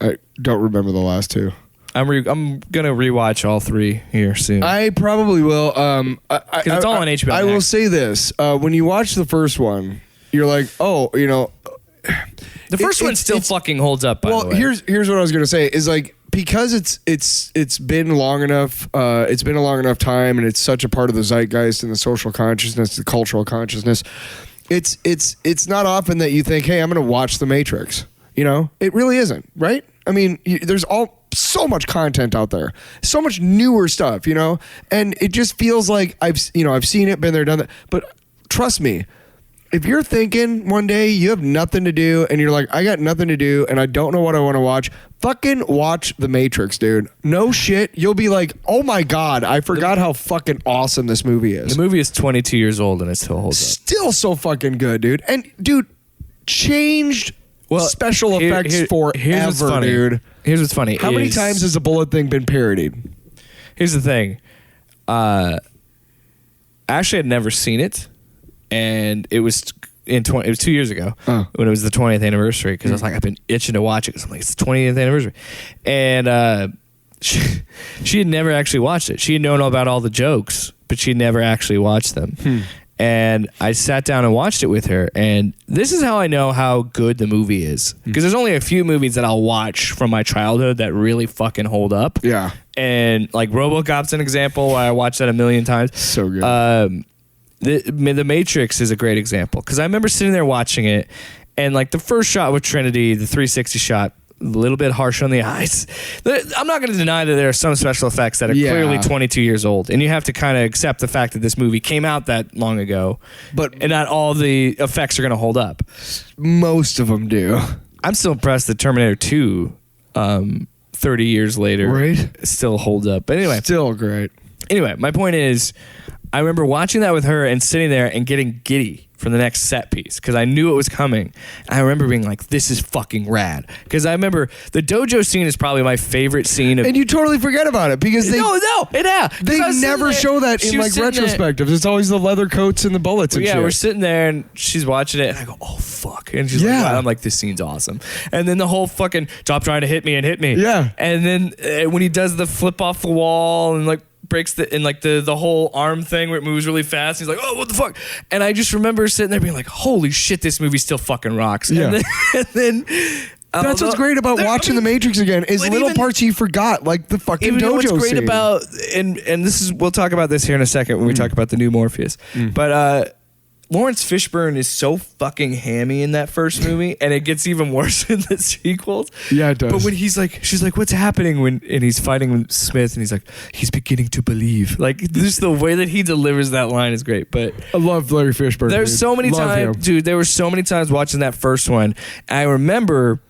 Speaker 2: I don't remember the last two.
Speaker 1: I'm gonna rewatch all three here soon.
Speaker 2: I probably will.
Speaker 1: Because it's all on HBO.
Speaker 2: I will say this: when you watch the first one, you're like, oh,
Speaker 1: the first one still fucking holds up. By the way,
Speaker 2: here's what I was gonna say is like, because it's been long enough. It's been a long enough time, and it's such a part of the zeitgeist and the social consciousness, the cultural consciousness. It's not often that you think, hey, I'm gonna watch The Matrix. It really isn't, right? I mean, there's so much content out there, so much newer stuff, and it just feels like I've seen it, been there, done that. But trust me, if you're thinking one day you have nothing to do and you're like, I got nothing to do and I don't know what I want to watch, fucking watch The Matrix, dude. No shit. You'll be like, oh my God, I forgot how fucking awesome this movie is.
Speaker 1: The movie is 22 years old and it still holds up.
Speaker 2: Still so fucking good, dude. And dude, changed special effects forever, dude.
Speaker 1: Here's what's funny.
Speaker 2: How many times has a bullet thing been parodied?
Speaker 1: Here's the thing. Actually, I'd never seen it, and it was it was 2 years ago when it was the 20th anniversary, because I was like, I've been itching to watch it because I'm like, it's the 20th anniversary. And she had never actually watched it. She had known about all the jokes, but she had never actually watched them. And I sat down and watched it with her, and this is how I know how good the movie is, because there's only a few movies that I'll watch from my childhood that really fucking hold up.
Speaker 2: Yeah.
Speaker 1: And like RoboCop's an example. I watched that a million times.
Speaker 2: So good.
Speaker 1: The Matrix is a great example, because I remember sitting there watching it, and like the first shot with Trinity, the 360 shot, a little bit harsh on the eyes. I'm not going to deny that there are some special effects that are clearly 22 years old, and you have to kind of accept the fact that this movie came out that long ago, and not all the effects are going to hold up.
Speaker 2: Most of them do.
Speaker 1: I'm still impressed that Terminator 2, 30 years later, still holds up. But anyway,
Speaker 2: still great.
Speaker 1: Anyway, my point is, I remember watching that with her and sitting there and getting giddy for the next set piece, because I knew it was coming. I remember being like, this is fucking rad. Because I remember the dojo scene is probably my favorite scene.
Speaker 2: And you totally forget about it, because they never show that in like retrospectives. It's always the leather coats and the bullets and shit.
Speaker 1: We're sitting there and she's watching it and I go, oh fuck. And she's like, wow. I'm like, this scene's awesome. And then the whole fucking stop trying to hit me and hit me.
Speaker 2: Yeah.
Speaker 1: And then when he does the flip off the wall and like breaks the whole arm thing where it moves really fast, he's like, oh, what the fuck? And I just remember sitting there being like, holy shit, this movie still fucking rocks.
Speaker 2: Yeah.
Speaker 1: And then
Speaker 2: that's what's great about watching The Matrix again, is little parts you forgot, like the fucking dojo
Speaker 1: what's great
Speaker 2: scene.
Speaker 1: About, and this is, we'll talk about this here in a second when we talk about the new Morpheus. But Lawrence Fishburne is so fucking hammy in that first movie, and it gets even worse in the sequels.
Speaker 2: Yeah, it does.
Speaker 1: But when she's like, what's happening? And he's fighting with Smith, and he's like, he's beginning to believe. Like, just the way that he delivers that line is great. But
Speaker 2: I love Larry Fishburne.
Speaker 1: There's so many times, dude. There were so many times watching that first one. And I remember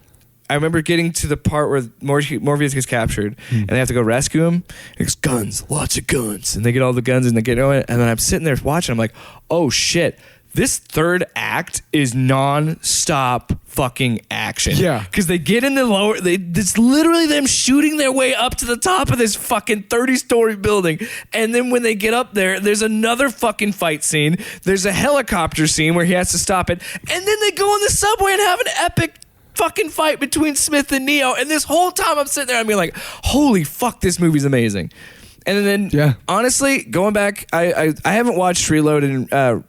Speaker 1: getting to the part where Morpheus gets captured, and they have to go rescue him. It's guns, lots of guns, and they get all the guns and they get on it. And then I'm sitting there watching. I'm like, oh shit, this third act is non-stop fucking action.
Speaker 2: Yeah,
Speaker 1: because they get in the lower. It's literally them shooting their way up to the top of this fucking 30-story building, and then when they get up there, there's another fucking fight scene. There's a helicopter scene where he has to stop it, and then they go on the subway and have an epic fucking fight between Smith and Neo, and this whole time I'm sitting there, I'm being like, holy fuck, this movie's amazing. And then honestly, going back, I haven't watched Reloaded and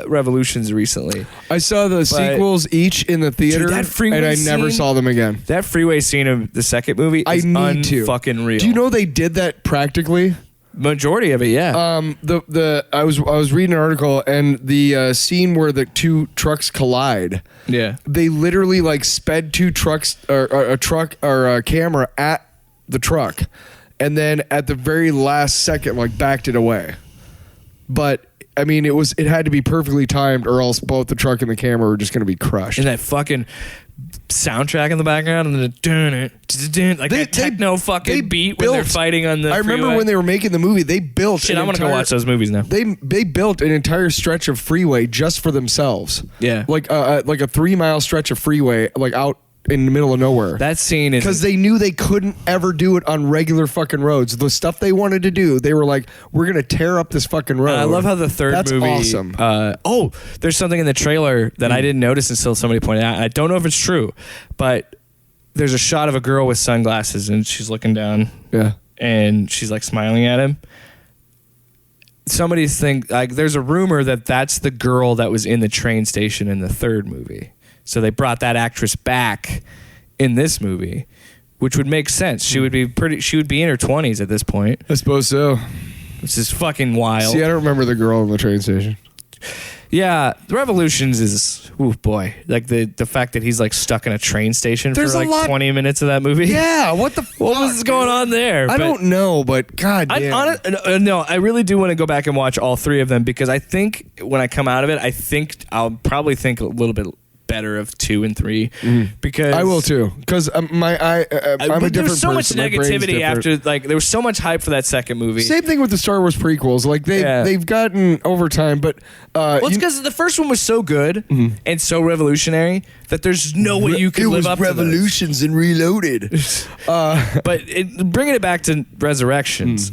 Speaker 1: Revolutions recently.
Speaker 2: I saw the sequels each in the theater, dude, and I never saw them again.
Speaker 1: That freeway scene of the second movie is fucking real.
Speaker 2: Do you know they did that practically?
Speaker 1: Majority of it, yeah.
Speaker 2: I was reading an article, and the scene where the two trucks collide.
Speaker 1: Yeah.
Speaker 2: They literally like sped two trucks or a truck or a camera at the truck, and then at the very last second like backed it away. But I mean, it had to be perfectly timed, or else both the truck and the camera were just going to be crushed.
Speaker 1: And that fucking soundtrack in the background, and then like that techno fucking beat when they're fighting on the freeway.
Speaker 2: Remember when they were making the movie, they built
Speaker 1: I want to go watch those movies now.
Speaker 2: They built an entire stretch of freeway just for themselves.
Speaker 1: Yeah.
Speaker 2: Like a 3-mile stretch of freeway, like out in the middle of nowhere.
Speaker 1: That scene is
Speaker 2: because they knew they couldn't ever do it on regular fucking roads. The stuff they wanted to do, they were like, we're gonna tear up this fucking road.
Speaker 1: I love how the third movie.
Speaker 2: That's awesome.
Speaker 1: There's something in the trailer that I didn't notice until somebody pointed out. I don't know if it's true, but there's a shot of a girl with sunglasses and she's looking down.
Speaker 2: Yeah.
Speaker 1: And she's like smiling at him. Somebody think like there's a rumor that that's the girl that was in the train station in the third movie. So they brought that actress back in this movie, which would make sense. She would be in her 20s at this point.
Speaker 2: I suppose so.
Speaker 1: Which is fucking wild.
Speaker 2: See, I don't remember the girl in the train station.
Speaker 1: Yeah, the Revolutions is, oh boy, like the fact that he's like stuck in a train station for like 20 minutes of that movie.
Speaker 2: Yeah, what the fuck?
Speaker 1: What was going on there?
Speaker 2: I don't know, but god damn.
Speaker 1: No, I really do want to go back and watch all three of them, because I think when I come out of it, I think I'll probably think a little bit better of 2 and 3 because
Speaker 2: I will too, because I'm a different
Speaker 1: there was so
Speaker 2: person.
Speaker 1: much negativity after, like there was so much hype for that second movie.
Speaker 2: Same thing with the Star Wars prequels, like they've gotten over time, but
Speaker 1: it's because the first one was so good and so revolutionary that there's no way you could live up to
Speaker 2: Revolutions and Reloaded.
Speaker 1: But bringing it back to Resurrections,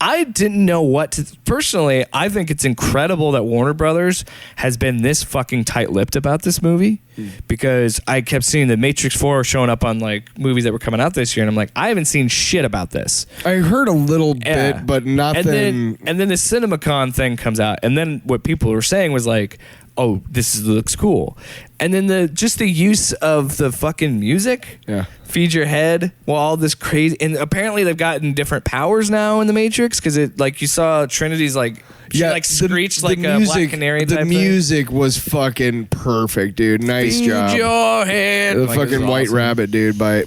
Speaker 1: I didn't know what to. Personally, I think it's incredible that Warner Brothers has been this fucking tight-lipped about this movie, because I kept seeing the Matrix 4 showing up on like movies that were coming out this year, and I'm like, I haven't seen shit about this.
Speaker 2: I heard a little bit, but nothing.
Speaker 1: And then the CinemaCon thing comes out, and then what people were saying was like, oh, looks cool. And then the use of the fucking music, Feed Your Head, while all this crazy, and apparently they've gotten different powers now in the Matrix, because it, like, you saw Trinity's like, she like screeched like a Black Canary type thing.
Speaker 2: The music was fucking perfect, dude. Nice job.
Speaker 1: Feed Your Head.
Speaker 2: The fucking White Rabbit, dude, by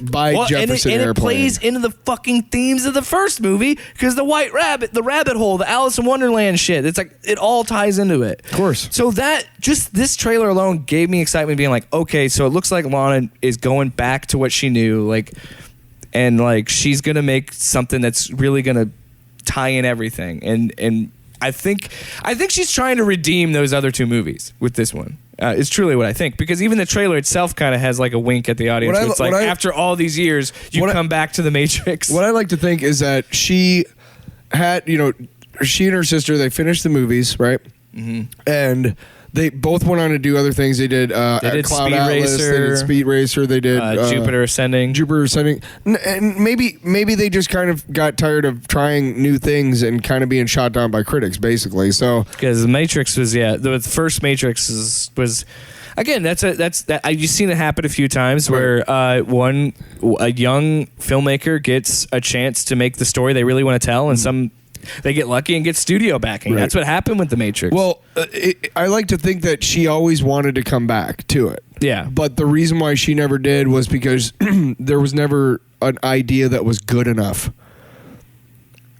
Speaker 2: Jefferson
Speaker 1: and
Speaker 2: Airplane.
Speaker 1: it plays into the fucking themes of the first movie, because the White Rabbit, the rabbit hole, the Alice in Wonderland shit, it's like, it all ties into it.
Speaker 2: Of course.
Speaker 1: So this trailer alone gave me excitement, being like, okay, so it looks like Lana is going back to what she knew, like, and like she's gonna make something that's really gonna tie in everything, and I think she's trying to redeem those other two movies with this one. It's truly what I think, because even the trailer itself kind of has like a wink at the audience. It's like, after all these years, you come back to the Matrix.
Speaker 2: What I like to think is that she had, she and her sister, they finished the movies, right? Mm-hmm. And they both went on to do other things. They did Cloud
Speaker 1: Speed
Speaker 2: Atlas,
Speaker 1: Racer,
Speaker 2: they did Speed Racer, they did
Speaker 1: Jupiter Ascending.
Speaker 2: And maybe they just kind of got tired of trying new things and kind of being shot down by critics, basically. So
Speaker 1: because the Matrix was the first Matrix was. Again, you've seen it happen a few times, where a young filmmaker gets a chance to make the story they really want to tell, and they get lucky and get studio backing. Right. That's what happened with the Matrix.
Speaker 2: Well, I like to think that she always wanted to come back to it.
Speaker 1: Yeah.
Speaker 2: But the reason why she never did was because there was never an idea that was good enough.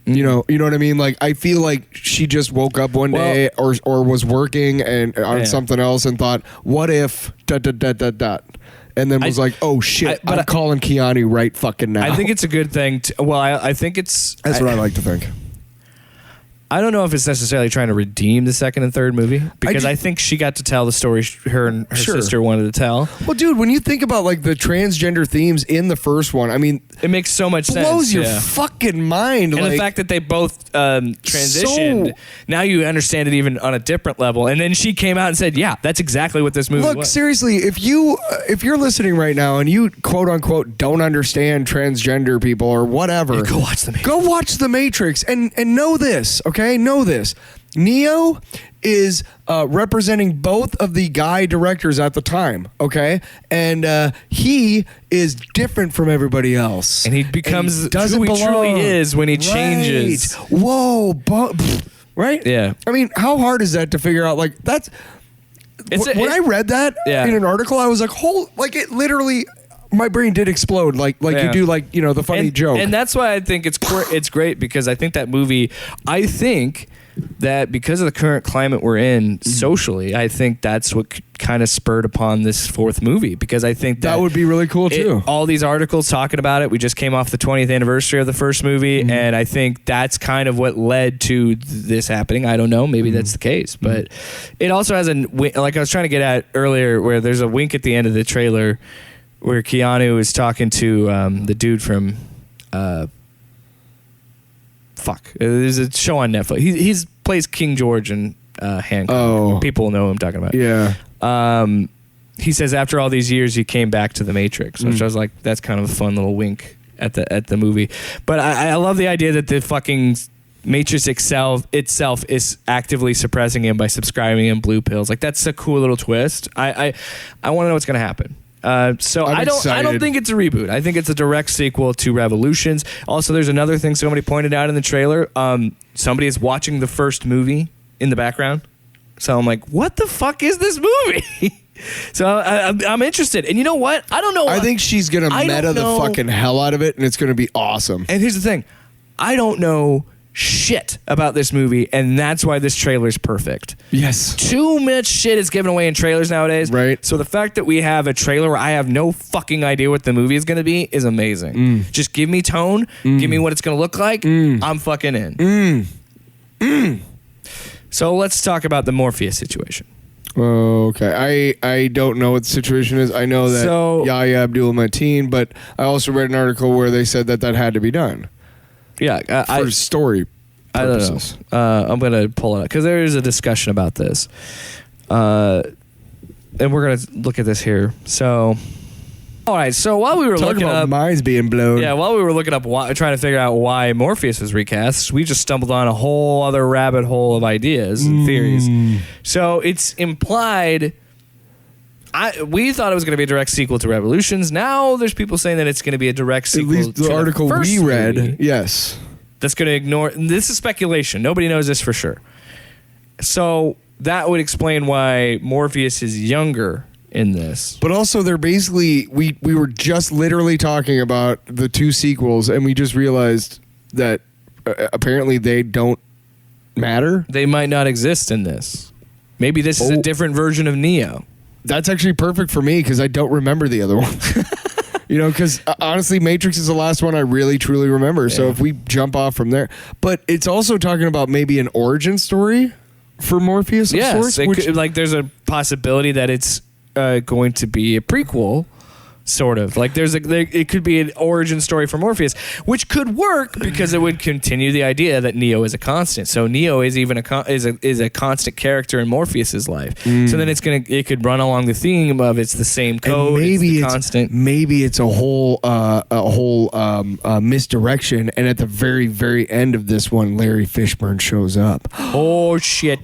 Speaker 2: You know what I mean? Like, I feel like she just woke up one day or was working on something else and thought, what if ... And then was like, oh shit, I'm calling Keanu right fucking now.
Speaker 1: I think it's a good thing. I think it's...
Speaker 2: That's what I like to think.
Speaker 1: I don't know if it's necessarily trying to redeem the second and third movie, because I think she got to tell the story her and her sister wanted to tell.
Speaker 2: Well, dude, when you think about like the transgender themes in the first one, I mean,
Speaker 1: it makes so much sense.
Speaker 2: Blows your fucking mind.
Speaker 1: And the fact that they both transitioned, now you understand it even on a different level. And then she came out and said, "Yeah, that's exactly what this movie was."
Speaker 2: Look, seriously, if you're listening right now and you quote unquote don't understand transgender people or whatever,
Speaker 1: go watch the Matrix.
Speaker 2: Go watch the Matrix and know this. Okay, know this. Neo is representing both of the guy directors at the time, okay? And he is different from everybody else.
Speaker 1: And he becomes who he truly is when he changes.
Speaker 2: Whoa, right?
Speaker 1: Yeah.
Speaker 2: I mean, how hard is that to figure out? Like, that's... When I read that in an article, I was like, it literally... My brain did explode, like you do, like, the funny joke.
Speaker 1: And that's why I think it's great, because I think that movie, that because of the current climate we're in socially, I think that's what kind of spurred upon this fourth movie, because I think that
Speaker 2: would be really cool too.
Speaker 1: All these articles talking about it. We just came off the 20th anniversary of the first movie, and I think that's kind of what led to this happening. I don't know, maybe that's the case, but it also has like I was trying to get at earlier, where there's a wink at the end of the trailer where Keanu is talking to the dude from there's a show on Netflix. He plays King George in Hancock.
Speaker 2: Oh.
Speaker 1: People know who I'm talking about.
Speaker 2: Yeah.
Speaker 1: He says after all these years he came back to the Matrix, which I was like, that's kind of a fun little wink at the movie. But I love the idea that the fucking Matrix itself is actively suppressing him by subscribing him blue pills. Like, that's a cool little twist. I want to know what's going to happen. So I don't think it's a reboot. I think it's a direct sequel to Revolutions. Also, there's another thing somebody pointed out in the trailer. Somebody is watching the first movie in the background. So I'm like, what the fuck is this movie? So I'm interested. And you know what? I don't know.
Speaker 2: I think she's gonna meta the fucking hell out of it, and it's gonna be awesome.
Speaker 1: And here's the thing, I don't know shit about this movie, and that's why this trailer's perfect.
Speaker 2: Yes.
Speaker 1: Too much shit is given away in trailers nowadays.
Speaker 2: Right.
Speaker 1: So the fact that we have a trailer where I have no fucking idea what the movie is going to be is amazing. Just give me tone, give me what it's going to look like, I'm fucking in. So let's talk about the Morpheus situation.
Speaker 2: Okay. I don't know what the situation is. I know that Yahya Abdul-Mateen, but I also read an article where they said that had to be done.
Speaker 1: Yeah,
Speaker 2: for story
Speaker 1: I don't
Speaker 2: purposes.
Speaker 1: know. I'm going to pull it up because there is a discussion about this. And we're going to look at this here. So, all right. So while we were
Speaker 2: Talk
Speaker 1: looking
Speaker 2: about
Speaker 1: up,
Speaker 2: minds being blown.
Speaker 1: yeah, while we were looking up, trying to figure out why Morpheus was recast, we just stumbled on a whole other rabbit hole of ideas and theories. So it's implied. We thought it was going to be a direct sequel to Revolutions. Now there's people saying that it's going to be a direct
Speaker 2: At
Speaker 1: sequel
Speaker 2: least
Speaker 1: to
Speaker 2: the article
Speaker 1: first
Speaker 2: we read.
Speaker 1: movie.
Speaker 2: Yes.
Speaker 1: That's going to ignore. This is speculation. Nobody knows this for sure. So that would explain why Morpheus is younger in this.
Speaker 2: But also, they're basically we were just literally talking about the 2 sequels, and we just realized that apparently they don't matter.
Speaker 1: They might not exist in this. Maybe this is a different version of Neo.
Speaker 2: That's actually perfect for me because I don't remember the other one. Because honestly, Matrix is the last one I really truly remember. So if we jump off from there, but it's also talking about maybe an origin story for Morpheus. Of sorts,
Speaker 1: there's a possibility that it's going to be a prequel, sort of. Like it could be an origin story for Morpheus, which could work because it would continue the idea that Neo is a constant. So Neo is even is a constant character in Morpheus's life. So then it could run along the theme of it's the same code,
Speaker 2: and maybe
Speaker 1: it's the constant.
Speaker 2: Maybe it's a whole misdirection, and at the very very end of this one, Larry Fishburne shows up.
Speaker 1: Oh shit!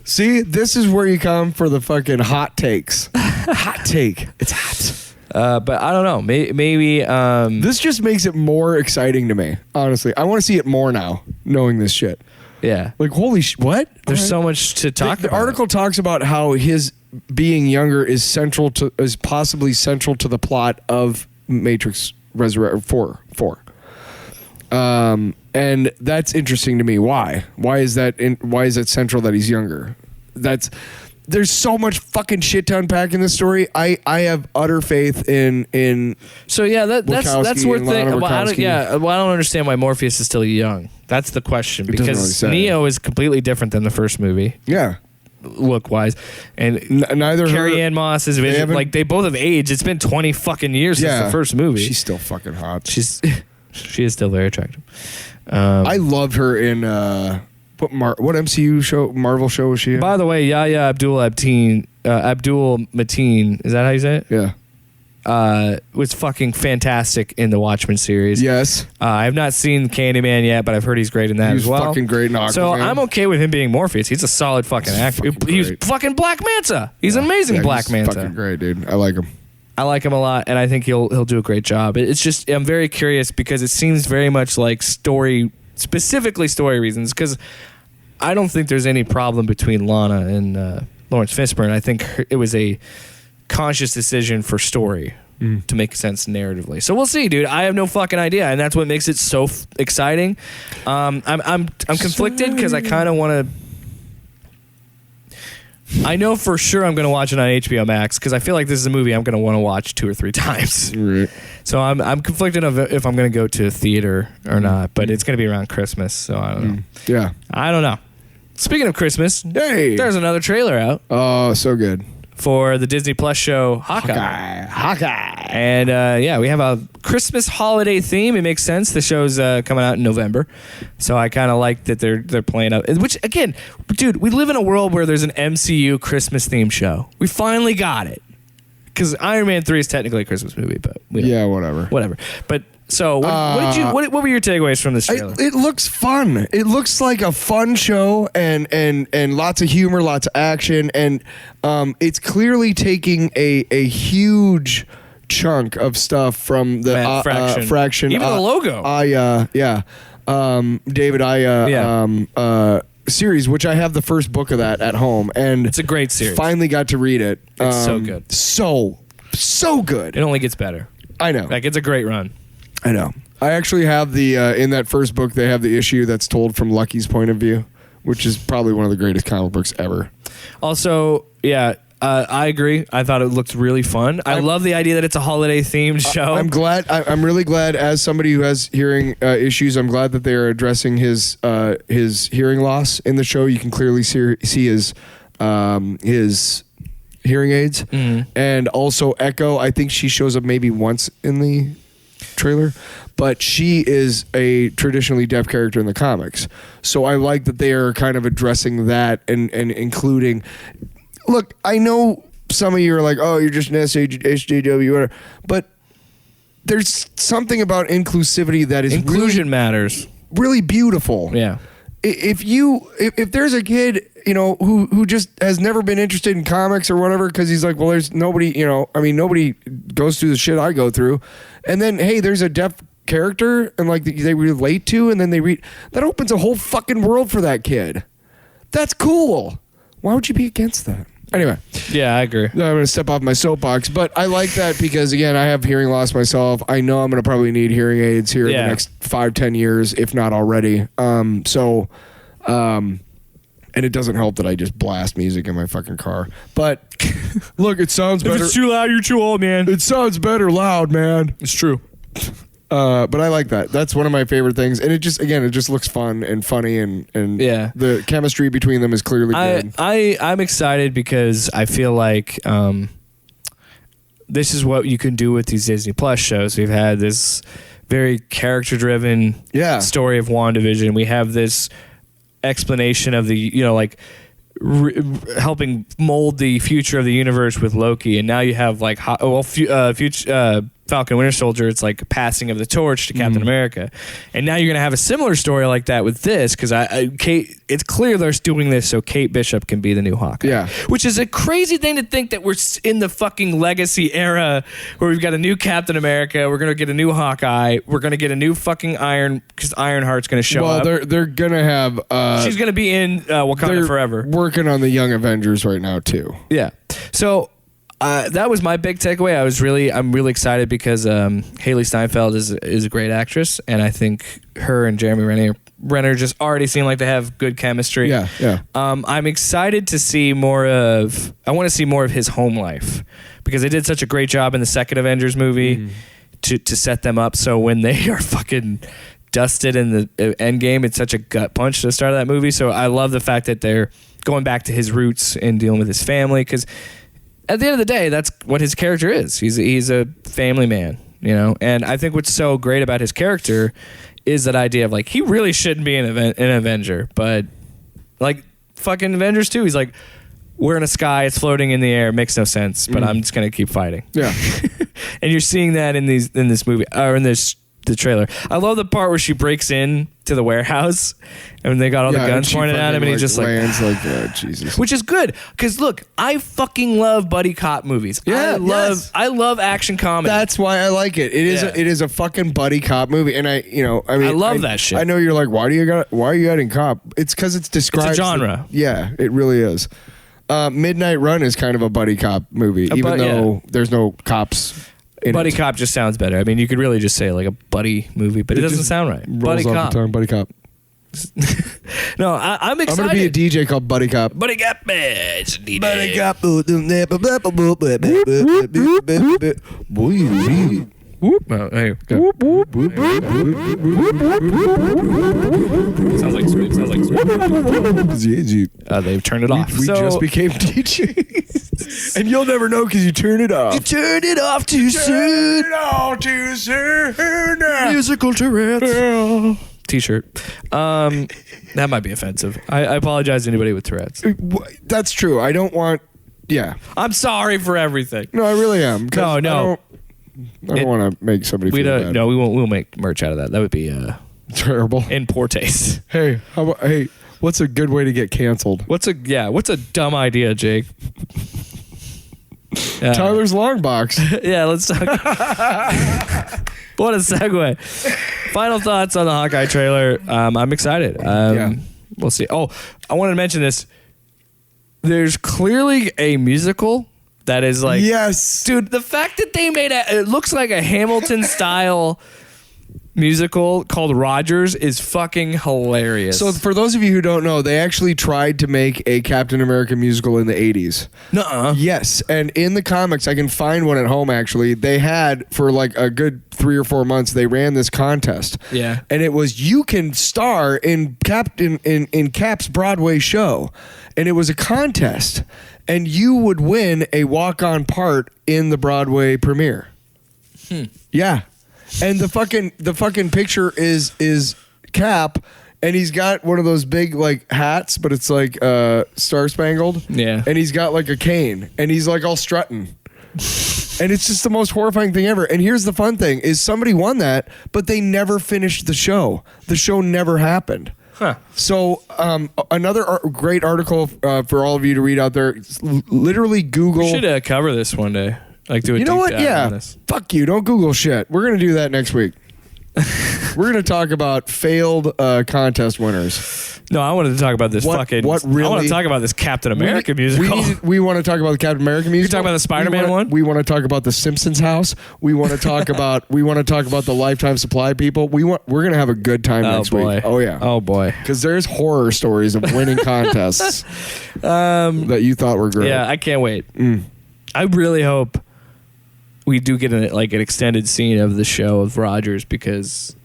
Speaker 2: See, this is where you come for the fucking hot takes. Hot take. It's hot.
Speaker 1: But I don't know. Maybe
Speaker 2: this just makes it more exciting to me. Honestly, I want to see it more now, knowing this shit.
Speaker 1: Yeah.
Speaker 2: Like, holy what?
Speaker 1: There's so much to talk about.
Speaker 2: The article talks about how his being younger is possibly central to the plot of Matrix Resurrection 4. And that's interesting to me. Why? Why is that central that he's younger? There's so much fucking shit to unpack in this story. I have utter faith in
Speaker 1: So yeah, that's worth
Speaker 2: and
Speaker 1: thinking.
Speaker 2: Lana
Speaker 1: Well, I don't understand why Morpheus is still young. That's the question,
Speaker 2: doesn't really
Speaker 1: because
Speaker 2: say.
Speaker 1: Neo is completely different than the first movie,
Speaker 2: Yeah.
Speaker 1: look wise, and
Speaker 2: Neither
Speaker 1: Carrie Ann Moss is
Speaker 2: haven't-
Speaker 1: like they both have aged. It's been 20 fucking years since the first movie.
Speaker 2: She's still fucking hot.
Speaker 1: She is still very attractive.
Speaker 2: I loved her in what MCU show, Marvel show was she in?
Speaker 1: By the way, Yahya Abdul Mateen, is that how you say it?
Speaker 2: Yeah.
Speaker 1: Was fucking fantastic in the Watchmen series.
Speaker 2: Yes.
Speaker 1: I have not seen Candyman yet, but I've heard he's great in that
Speaker 2: He was
Speaker 1: as well.
Speaker 2: fucking great in Aquaman.
Speaker 1: So I'm okay with him being Morpheus. He's a solid fucking actor. He's fucking Black Manta. He's an amazing Black Manta.
Speaker 2: Fucking great, dude. I like him.
Speaker 1: I like him a lot, and I think he'll do a great job. It's just I'm very curious because it seems very much like specifically story reasons. Because I don't think there's any problem between Lana and Lawrence Fishburne. I think it was a conscious decision for story to make sense narratively. So we'll see, dude. I have no fucking idea, and that's what makes it so exciting. I'm conflicted because I kind of want to. I know for sure I'm going to watch it on HBO Max because I feel like this is a movie I'm going to want to watch 2 or 3 times.
Speaker 2: Right.
Speaker 1: So I'm conflicted of if I'm going to go to a theater or not, but it's going to be around Christmas, so I don't know.
Speaker 2: Yeah.
Speaker 1: I don't know. Speaking of Christmas,
Speaker 2: Hey.
Speaker 1: there's another trailer out
Speaker 2: Oh, so good.
Speaker 1: for the Disney Plus show Hawkeye.
Speaker 2: Hawkeye.
Speaker 1: And yeah, we have a Christmas holiday theme. It makes sense. The show's coming out in November, so I kind of like that they're playing up. Which again, dude, we live in a world where there's an MCU Christmas themed show. We finally got it because Iron Man 3 is technically a Christmas movie, but
Speaker 2: Yeah, whatever.
Speaker 1: But so what were your takeaways from this trailer?
Speaker 2: It looks fun. It looks like a fun show and lots of humor, lots of action, and it's clearly taking a huge chunk of stuff from the Fraction.
Speaker 1: Even the logo.
Speaker 2: David, series, which I have the first book of that at home, and
Speaker 1: It's a great series.
Speaker 2: Finally got to read it.
Speaker 1: It's so good.
Speaker 2: So good.
Speaker 1: It only gets better.
Speaker 2: I know.
Speaker 1: Like it's a great run.
Speaker 2: I know. I actually have the in that first book they have the issue that's told from Lucky's point of view, which is probably one of the greatest comic books ever.
Speaker 1: Also, yeah, I agree. I thought it looked really fun. I love the idea that it's a holiday themed show.
Speaker 2: I'm glad. I'm really glad. As somebody who has hearing issues, I'm glad that they are addressing his hearing loss in the show. You can clearly see his hearing aids, and also Echo. I think she shows up maybe once in the trailer, but she is a traditionally deaf character in the comics. So I like that they are kind of addressing that and including. Look, I know some of you are like, oh, you're just an SJW, whatever, but there's something about inclusivity that is
Speaker 1: inclusion matters.
Speaker 2: Really beautiful.
Speaker 1: Yeah.
Speaker 2: If there's a kid, who just has never been interested in comics or whatever, because he's like, well, there's nobody, nobody goes through the shit I go through, and then hey, there's a deaf character and like they relate to, and then they read, that opens a whole fucking world for that kid. That's cool. Why would you be against that? Anyway.
Speaker 1: Yeah, I agree.
Speaker 2: I'm going to step off my soapbox, but I like that because, again, I have hearing loss myself. I know I'm going to probably need hearing aids here in the next 5-10 years, if not already. And it doesn't help that I just blast music in my fucking car. But look, it sounds better.
Speaker 1: If it's too loud, you're too old, man.
Speaker 2: It sounds better loud, man.
Speaker 1: It's true.
Speaker 2: But I like that. That's one of my favorite things, and it just looks fun and funny, and
Speaker 1: yeah,
Speaker 2: the chemistry between them is clearly good.
Speaker 1: I'm excited because I feel like this is what you can do with these Disney Plus shows. We've had this very character driven story of WandaVision. We have this explanation of the helping mold the future of the universe with Loki, and now you have like Falcon Winter Soldier, it's like passing of the torch to Captain America, and now you're gonna have a similar story like that with this, because Kate, it's clear they're doing this so Kate Bishop can be the new Hawkeye, which is a crazy thing to think, that we're in the fucking legacy era where we've got a new Captain America, we're gonna get a new Hawkeye, we're gonna get a new fucking Iron, because Ironheart's gonna show up.
Speaker 2: Well, they're gonna have
Speaker 1: she's gonna be in Wakanda Forever.
Speaker 2: Working on the Young Avengers right now too.
Speaker 1: Yeah, so. That was my big takeaway. I'm really excited because Haley Steinfeld is a great actress, and I think her and Jeremy Renner just already seem like they have good chemistry.
Speaker 2: Yeah.
Speaker 1: I'm excited to see more of. I want to see more of his home life, because they did such a great job in the second Avengers movie to set them up. So when they are fucking dusted in the end game, it's such a gut punch to the start of that movie. So I love the fact that they're going back to his roots and dealing with his family, because at the end of the day, that's what his character is. He's a family man, And I think what's so great about his character is that idea of like, he really shouldn't be an Avenger, but like fucking Avengers 2, he's like, we're in a sky, it's floating in the air, it makes no sense, but I'm just gonna keep fighting.
Speaker 2: Yeah.
Speaker 1: And you're seeing that in this movie, or in the trailer. I love the part where she breaks in to the warehouse and they got all the guns pointed at him, and he just lands like oh, Jesus. Which is good, because look, I fucking love buddy cop movies. I love action comedy.
Speaker 2: That's why I like it. It is a fucking buddy cop movie, and I love
Speaker 1: that shit.
Speaker 2: I know you're like, why are you adding cop? It's because it's described.
Speaker 1: It's a genre.
Speaker 2: It really is. Midnight Run is kind of a buddy cop movie, even though there's no cops.
Speaker 1: Buddy cop just sounds better. I mean, you could really just say like a buddy movie, but it doesn't sound right. Buddy cop.
Speaker 2: Buddy cop.
Speaker 1: No, I'm excited.
Speaker 2: I'm gonna be a DJ called Buddy Cop.
Speaker 1: Buddy Cop, it's a DJ.
Speaker 2: Buddy Cop.
Speaker 1: Whoop. Oh, hey. Whoop, whoop, whoop, whoop, whoop. Sounds like sweet. They've turned it off.
Speaker 2: We just became DJs. And you'll never know because you turn it off.
Speaker 1: You turned it off too soon.
Speaker 2: Turn it off too soon.
Speaker 1: Musical Tourette's. T-shirt. That might be offensive. I apologize to anybody with Tourette's.
Speaker 2: That's true. I don't want... Yeah.
Speaker 1: I'm sorry for everything.
Speaker 2: No, I really am.
Speaker 1: No.
Speaker 2: I don't want to make somebody feel bad.
Speaker 1: No, we won't. We'll make merch out of that. That would be
Speaker 2: terrible.
Speaker 1: In poor taste.
Speaker 2: Hey, what's a good way to get canceled?
Speaker 1: What's a dumb idea, Jake?
Speaker 2: Tyler's Long Box.
Speaker 1: Yeah, let's talk. What a segue. Final thoughts on the Hawkeye trailer. I'm excited. We'll see. Oh, I wanted to mention this. There's clearly a musical that is like,
Speaker 2: yes,
Speaker 1: dude, the fact that they made it looks like a Hamilton style musical called Rogers is fucking hilarious.
Speaker 2: So for those of you who don't know, they actually tried to make a Captain America musical in the 80s.
Speaker 1: Nuh-uh.
Speaker 2: Yes, and in the comics, I can find one at home actually. They had, for like a good 3 or 4 months, they ran this contest.
Speaker 1: Yeah.
Speaker 2: And it was, you can star in Cap's Broadway show. And it was a contest. And you would win a walk-on part in the Broadway premiere. Yeah. and the fucking picture is Cap, and he's got one of those big like hats, but it's like star spangled.
Speaker 1: Yeah.
Speaker 2: And he's got like a cane, and he's like all strutting. And it's just the most horrifying thing ever. And here's the fun thing: is somebody won that, but they never finished the show. The show never happened.
Speaker 1: Huh.
Speaker 2: So another great article for all of you to read out there. Literally Google.
Speaker 1: We should cover this one day. Like do a
Speaker 2: You know
Speaker 1: deep
Speaker 2: what?
Speaker 1: dive
Speaker 2: Yeah.
Speaker 1: on this.
Speaker 2: Fuck you. Don't Google shit. We're gonna do that next week. We're gonna talk about failed contest winners.
Speaker 1: No, I wanted to talk about this
Speaker 2: What
Speaker 1: fucking.
Speaker 2: really-
Speaker 1: I want to talk about this Captain America musical.
Speaker 2: We want to talk about the Captain America musical.
Speaker 1: You talk about the Spider-Man one?
Speaker 2: We want to talk about the Simpsons house. We want to talk about the Lifetime Supply people. We're gonna have a good time next week. Oh yeah.
Speaker 1: Oh boy.
Speaker 2: Because there's horror stories of winning contests that you thought were great.
Speaker 1: Yeah, I can't wait. I really hope we do get an extended scene of the show of Rogers because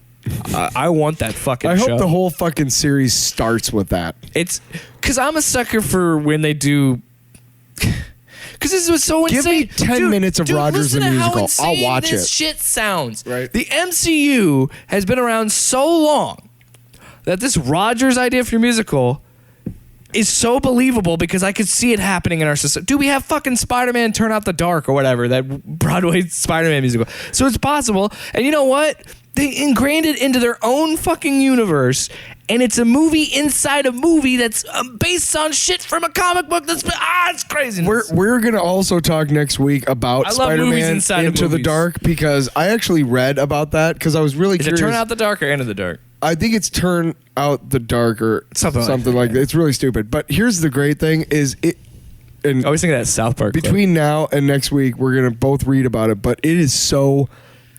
Speaker 1: I want that fucking
Speaker 2: I
Speaker 1: show.
Speaker 2: hope the whole fucking series starts with that.
Speaker 1: It's because I'm a sucker for when they do. Because this was so
Speaker 2: Give
Speaker 1: insane.
Speaker 2: me 10 minutes of Rogers the
Speaker 1: listen to how
Speaker 2: musical.
Speaker 1: insane
Speaker 2: I'll watch
Speaker 1: this
Speaker 2: it.
Speaker 1: shit sounds.
Speaker 2: Right.
Speaker 1: The MCU has been around so long that this Rogers idea for your musical is so believable because I could see it happening in our society. Do we have fucking Spider-Man Turn Out the Dark or whatever, that Broadway Spider-Man musical? So it's possible. And you know what? They ingrained it into their own fucking universe, and it's a movie inside a movie that's based on shit from a comic book that's it's crazy.
Speaker 2: We're gonna also talk next week about
Speaker 1: I love movies
Speaker 2: Spider-Man
Speaker 1: inside of
Speaker 2: Into the
Speaker 1: movies.
Speaker 2: Dark because I actually read about that because I was really
Speaker 1: Is it
Speaker 2: curious.
Speaker 1: Turn Out the Dark or Into the Dark?
Speaker 2: I think it's Turn Out the Dark or
Speaker 1: Something
Speaker 2: something
Speaker 1: like
Speaker 2: like that. It's really stupid. But here's the great thing is it. And
Speaker 1: I always think of that South Park clip.
Speaker 2: between now and next week, we're gonna both read about it. But it is so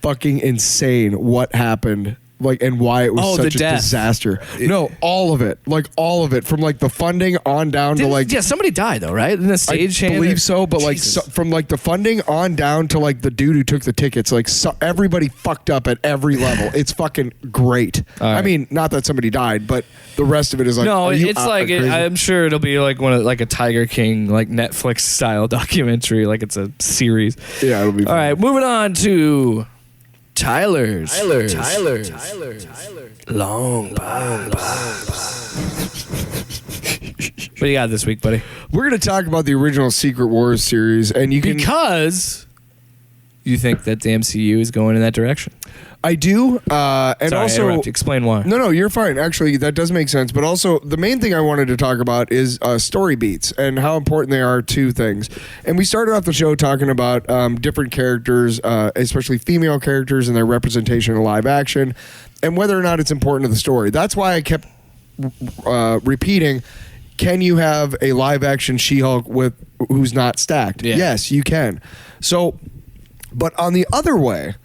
Speaker 2: fucking insane what happened. And why it was such a
Speaker 1: death.
Speaker 2: disaster. No, all of it. All of it. From the funding on down to
Speaker 1: yeah, somebody died though, right? In the
Speaker 2: I
Speaker 1: stagehand.
Speaker 2: believe so, but
Speaker 1: Jesus.
Speaker 2: from the funding on down to the dude who took the tickets, everybody fucked up at every level. It's fucking great.
Speaker 1: All right.
Speaker 2: I mean, not that somebody died, but the rest of it is
Speaker 1: No,
Speaker 2: are you
Speaker 1: it's
Speaker 2: crazy?
Speaker 1: I'm sure it'll be one of a Tiger King Netflix style documentary, it's a series.
Speaker 2: Yeah, it'll be.
Speaker 1: All right, moving on to Tyler's long bomb. What do you got this week, buddy?
Speaker 2: We're gonna talk about the original Secret Wars series, and you can.
Speaker 1: Because you think that the MCU is going in that direction.
Speaker 2: I do, and
Speaker 1: Sorry, I
Speaker 2: also
Speaker 1: interrupted. Explain why.
Speaker 2: No, you're fine. Actually, that does make sense. But also, the main thing I wanted to talk about is story beats and how important they are to things. And we started off the show talking about different characters, especially female characters and their representation in live action, and whether or not it's important to the story. That's why I kept repeating, can you have a live action She-Hulk who's not stacked?
Speaker 1: Yeah.
Speaker 2: Yes, you can. So, but on the other way,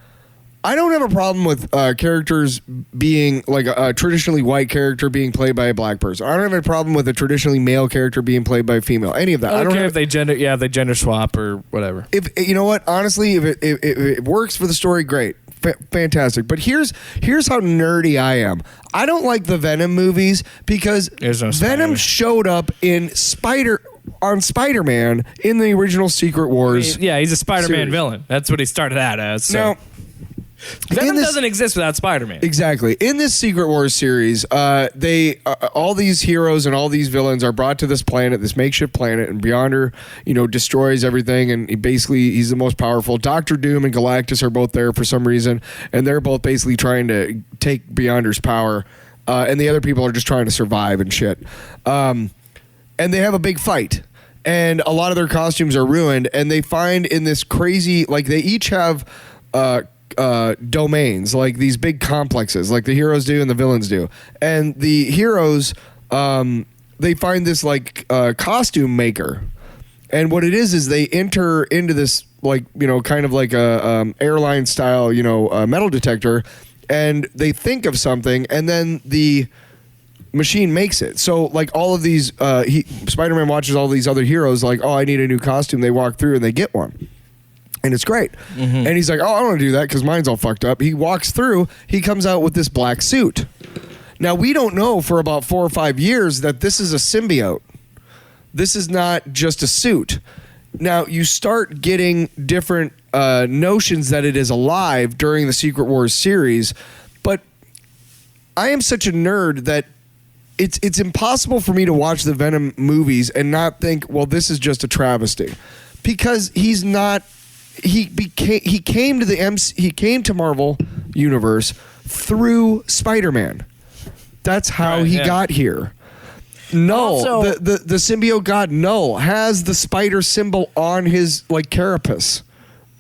Speaker 2: I don't have a problem with characters being a traditionally white character being played by a black person. I don't have a problem with a traditionally male character being played by a female. Any of that.
Speaker 1: I don't care if they gender swap or whatever.
Speaker 2: If you know what, honestly, if it works for the story, great, fantastic. But here's how nerdy I am. I don't like the Venom movies because
Speaker 1: There's no
Speaker 2: Venom
Speaker 1: Spider-Man.
Speaker 2: showed up in Spider-Man in the original Secret Wars.
Speaker 1: Yeah, he's a Spider-Man
Speaker 2: series.
Speaker 1: villain. That's what he started out as. So.
Speaker 2: Now,
Speaker 1: Venom
Speaker 2: in this-
Speaker 1: doesn't exist without Spider-Man.
Speaker 2: Exactly. In this Secret Wars series, they all these heroes and all these villains are brought to this planet, this makeshift planet, and Beyonder, destroys everything, and he's the most powerful. Doctor Doom and Galactus are both there for some reason, and they're both basically trying to take Beyonder's power, and the other people are just trying to survive and shit. And they have a big fight. And a lot of their costumes are ruined, and they find in this crazy, they each have domains, these big complexes, like the heroes do and the villains do. And the heroes, they find this costume maker, and what it is they enter into this kind of like a airline style metal detector, and they think of something, and then the machine makes it. So all of these Spider-Man watches all these other heroes I need a new costume. They walk through and they get one. And it's great. Mm-hmm. And he's like, I don't want to do that because mine's all fucked up. He walks through. He comes out with this black suit. Now, we don't know for about 4 or 5 years that this is a symbiote. This is not just a suit. Now, you start getting different notions that it is alive during the Secret Wars series, but I am such a nerd that it's impossible for me to watch the Venom movies and not think, well, this is just a travesty, because he's not. He came to Marvel Universe through Spider-Man. That's how he got here. Null,
Speaker 1: Also,
Speaker 2: the symbiote god Null has the spider symbol on his carapace,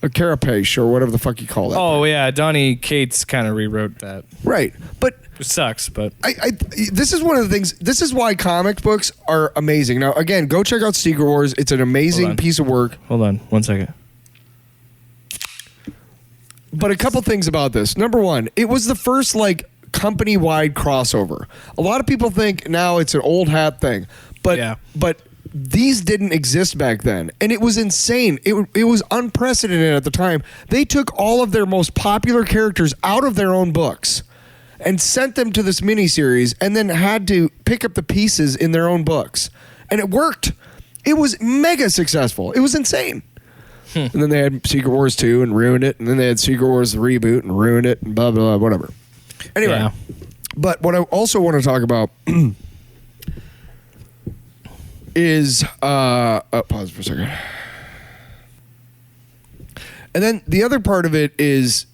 Speaker 2: a carapace or whatever the fuck you call that.
Speaker 1: Oh yeah, Donny Cates kind of rewrote that.
Speaker 2: Right, but
Speaker 1: It sucks, but
Speaker 2: this is one of the things. This is why comic books are amazing. Now, again, go check out Secret Wars. It's an amazing piece of work.
Speaker 1: Hold on 1 second.
Speaker 2: But a couple things about this. Number one, it was the first company-wide crossover. A lot of people think now it's an old hat thing, but these didn't exist back then, and it was insane. It was unprecedented at the time. They took all of their most popular characters out of their own books and sent them to this miniseries, and then had to pick up the pieces in their own books, and it worked. It was mega successful. It was insane. And then they had Secret Wars 2 and ruined it, and then they had Secret Wars the reboot and ruined it, and blah blah blah, whatever. Anyway, but what I also want to talk about is pause for a second. And then the other part of it is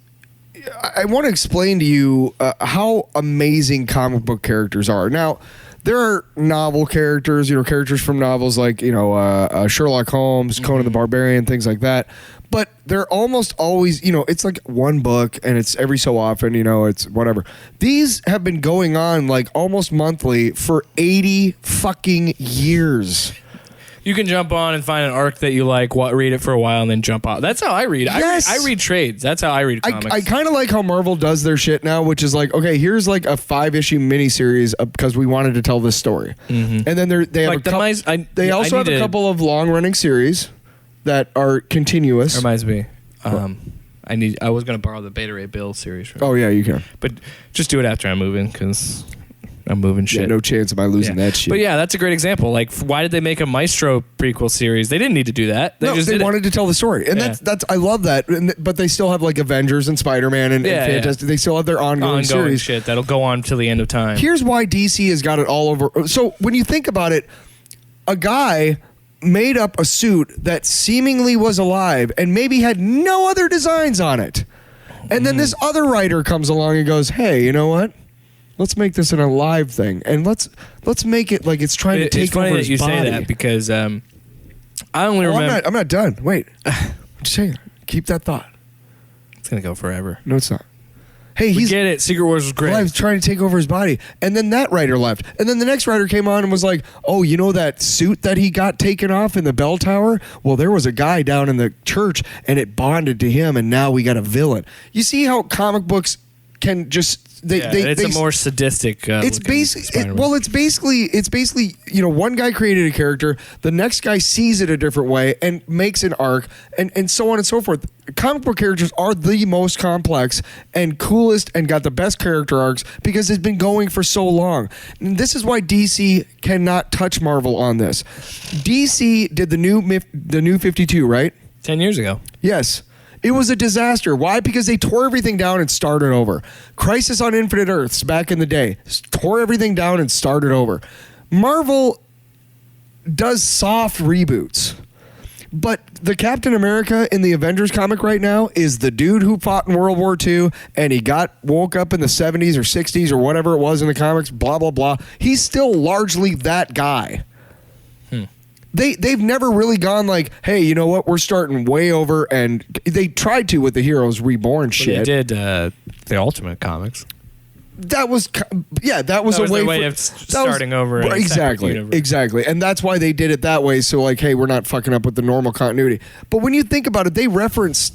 Speaker 2: I want to explain to you how amazing comic book characters are. Now, there are novel characters, characters from novels like, Sherlock Holmes, Conan the Barbarian, things like that. But they're almost always, it's like one book and it's every so often, it's whatever. These have been going on almost monthly for 80 fucking years.
Speaker 1: You can jump on and find an arc that you like, read it for a while, and then jump out. That's how I read.
Speaker 2: Yes.
Speaker 1: I read trades. That's how I read comics.
Speaker 2: I kind of like how Marvel does their shit now, which is okay, here's a 5-issue miniseries because we wanted to tell this story. Mm-hmm. And then they have they also have a couple of long-running series that are continuous.
Speaker 1: Reminds me. I was going to borrow the Beta Ray Bill series.
Speaker 2: Oh, yeah, you can.
Speaker 1: But just do it after I'm moving, because I'm moving shit.
Speaker 2: Yeah, no chance of I losing that shit.
Speaker 1: But yeah, that's a great example. Why did they make a Maestro prequel series? They didn't need to do that. They
Speaker 2: wanted to tell the story, and that's I love that. But they still have Avengers and Spider-Man and Fantastic. They still have their ongoing series
Speaker 1: shit that'll go on till the end of time.
Speaker 2: Here's why DC has got it all over. So when you think about it, a guy made up a suit that seemingly was alive and maybe had no other designs on it, and then this other writer comes along and goes, "Hey, you know what? Let's make this an alive thing, and let's make it like it's trying to take over his body."
Speaker 1: It's funny that you say that because I only remember.
Speaker 2: I'm not done. Wait, just hang on. Keep that thought.
Speaker 1: It's gonna go forever.
Speaker 2: No, it's not. Hey,
Speaker 1: we get it. Secret Wars was great.
Speaker 2: Alive, trying to take over his body, and then that writer left, and then the next writer came on and was like, "Oh, you know that suit that he got taken off in the bell tower? Well, there was a guy down in the church, and it bonded to him, and now we got a villain." You see how comic books can just.
Speaker 1: It's a more sadistic.
Speaker 2: It's basically one guy created a character, the next guy sees it a different way and makes an arc, and so on and so forth. Comic book characters are the most complex and coolest and got the best character arcs because it's been going for so long. And this is why DC cannot touch Marvel on this. DC did the new 52, right?
Speaker 1: 10 years ago.
Speaker 2: Yes. It was a disaster. Why? Because they tore everything down and started over. Crisis on Infinite Earths back in the day tore everything down and started over. Marvel does soft reboots. But the Captain America in the Avengers comic right now is the dude who fought in World War II and he woke up in the 70s or 60s or whatever it was in the comics, blah, blah, blah. He's still largely that guy. They've never really gone hey, you know what? We're starting way over, and they tried to with the Heroes Reborn shit.
Speaker 1: They did the Ultimate Comics.
Speaker 2: That was a way
Speaker 1: of starting over.
Speaker 2: Exactly, and that's why they did it that way. So hey, we're not fucking up with the normal continuity. But when you think about it, they reference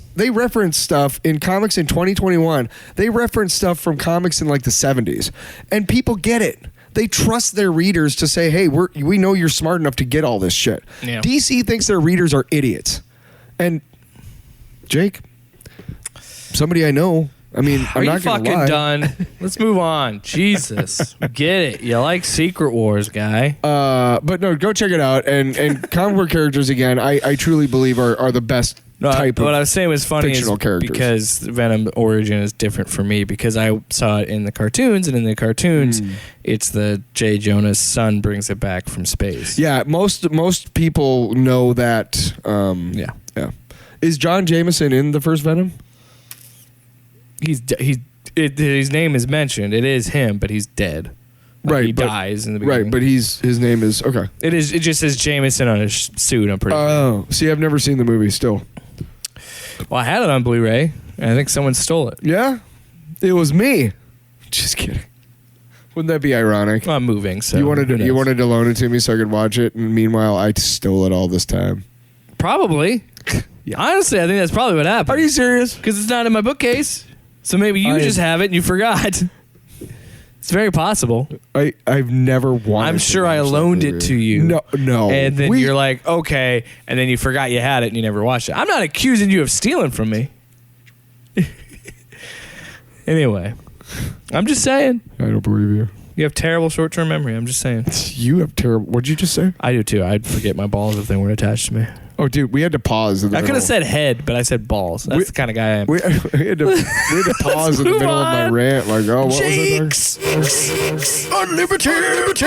Speaker 2: stuff in comics in 2021. They reference stuff from comics in the 70s, and people get it. They trust their readers to say, "Hey, we know you're smart enough to get all this shit." Yeah. DC thinks their readers are idiots, and Jake, somebody I know. I mean, I'm not going to lie.
Speaker 1: Are you fucking done? Let's move on. Jesus, get it? You like Secret Wars, guy?
Speaker 2: But no, go check it out. And comic book characters again. I truly believe are the best
Speaker 1: No,
Speaker 2: type
Speaker 1: what I
Speaker 2: of
Speaker 1: was saying was funny is
Speaker 2: fictional characters.
Speaker 1: because Venom origin is different for me because I saw it in the cartoons, and in the cartoons, it's the J. Jonah's son brings it back from space.
Speaker 2: Yeah, most people know that.
Speaker 1: Yeah.
Speaker 2: Is John Jameson in the first Venom?
Speaker 1: His name is mentioned. It is him, but he's dead.
Speaker 2: Right,
Speaker 1: he
Speaker 2: but-
Speaker 1: dies in the beginning.
Speaker 2: Right, but his name is okay.
Speaker 1: It just says Jameson on his suit. I'm pretty sure.
Speaker 2: Oh, see, I've never seen the movie. Still,
Speaker 1: Well, I had it on Blu-ray, and I think someone stole it.
Speaker 2: yeah, it was me. Just kidding. Wouldn't that be ironic?
Speaker 1: Well, I'm moving, so
Speaker 2: you wanted
Speaker 1: who knows?
Speaker 2: to loan it to me so I could watch it, and meanwhile I stole it all this time.
Speaker 1: Probably. Honestly, I think that's probably what happened.
Speaker 2: Are you serious?
Speaker 1: Because it's not in my bookcase. So maybe you just have it and you forgot. It's very possible.
Speaker 2: I've never wanted.
Speaker 1: I'm
Speaker 2: to
Speaker 1: sure I
Speaker 2: watch that
Speaker 1: loaned it
Speaker 2: movie.
Speaker 1: to you.
Speaker 2: No.
Speaker 1: And then you're like, okay. And then you forgot you had it and you never watched it. I'm not accusing you of stealing from me. Anyway, I'm just saying.
Speaker 2: I don't believe you.
Speaker 1: You have terrible short-term memory. I'm just saying.
Speaker 2: You have terrible. What'd you just say?
Speaker 1: I do too. I'd forget my balls if they weren't attached to me.
Speaker 2: Oh, dude, we had to pause. In the
Speaker 1: I could
Speaker 2: middle.
Speaker 1: have said head, but I said balls. That's the kind of guy I am.
Speaker 2: We had to pause in the
Speaker 1: move
Speaker 2: middle of my
Speaker 1: on.
Speaker 2: rant. Like, oh, what
Speaker 1: Jakes.
Speaker 2: was it? Unlimited.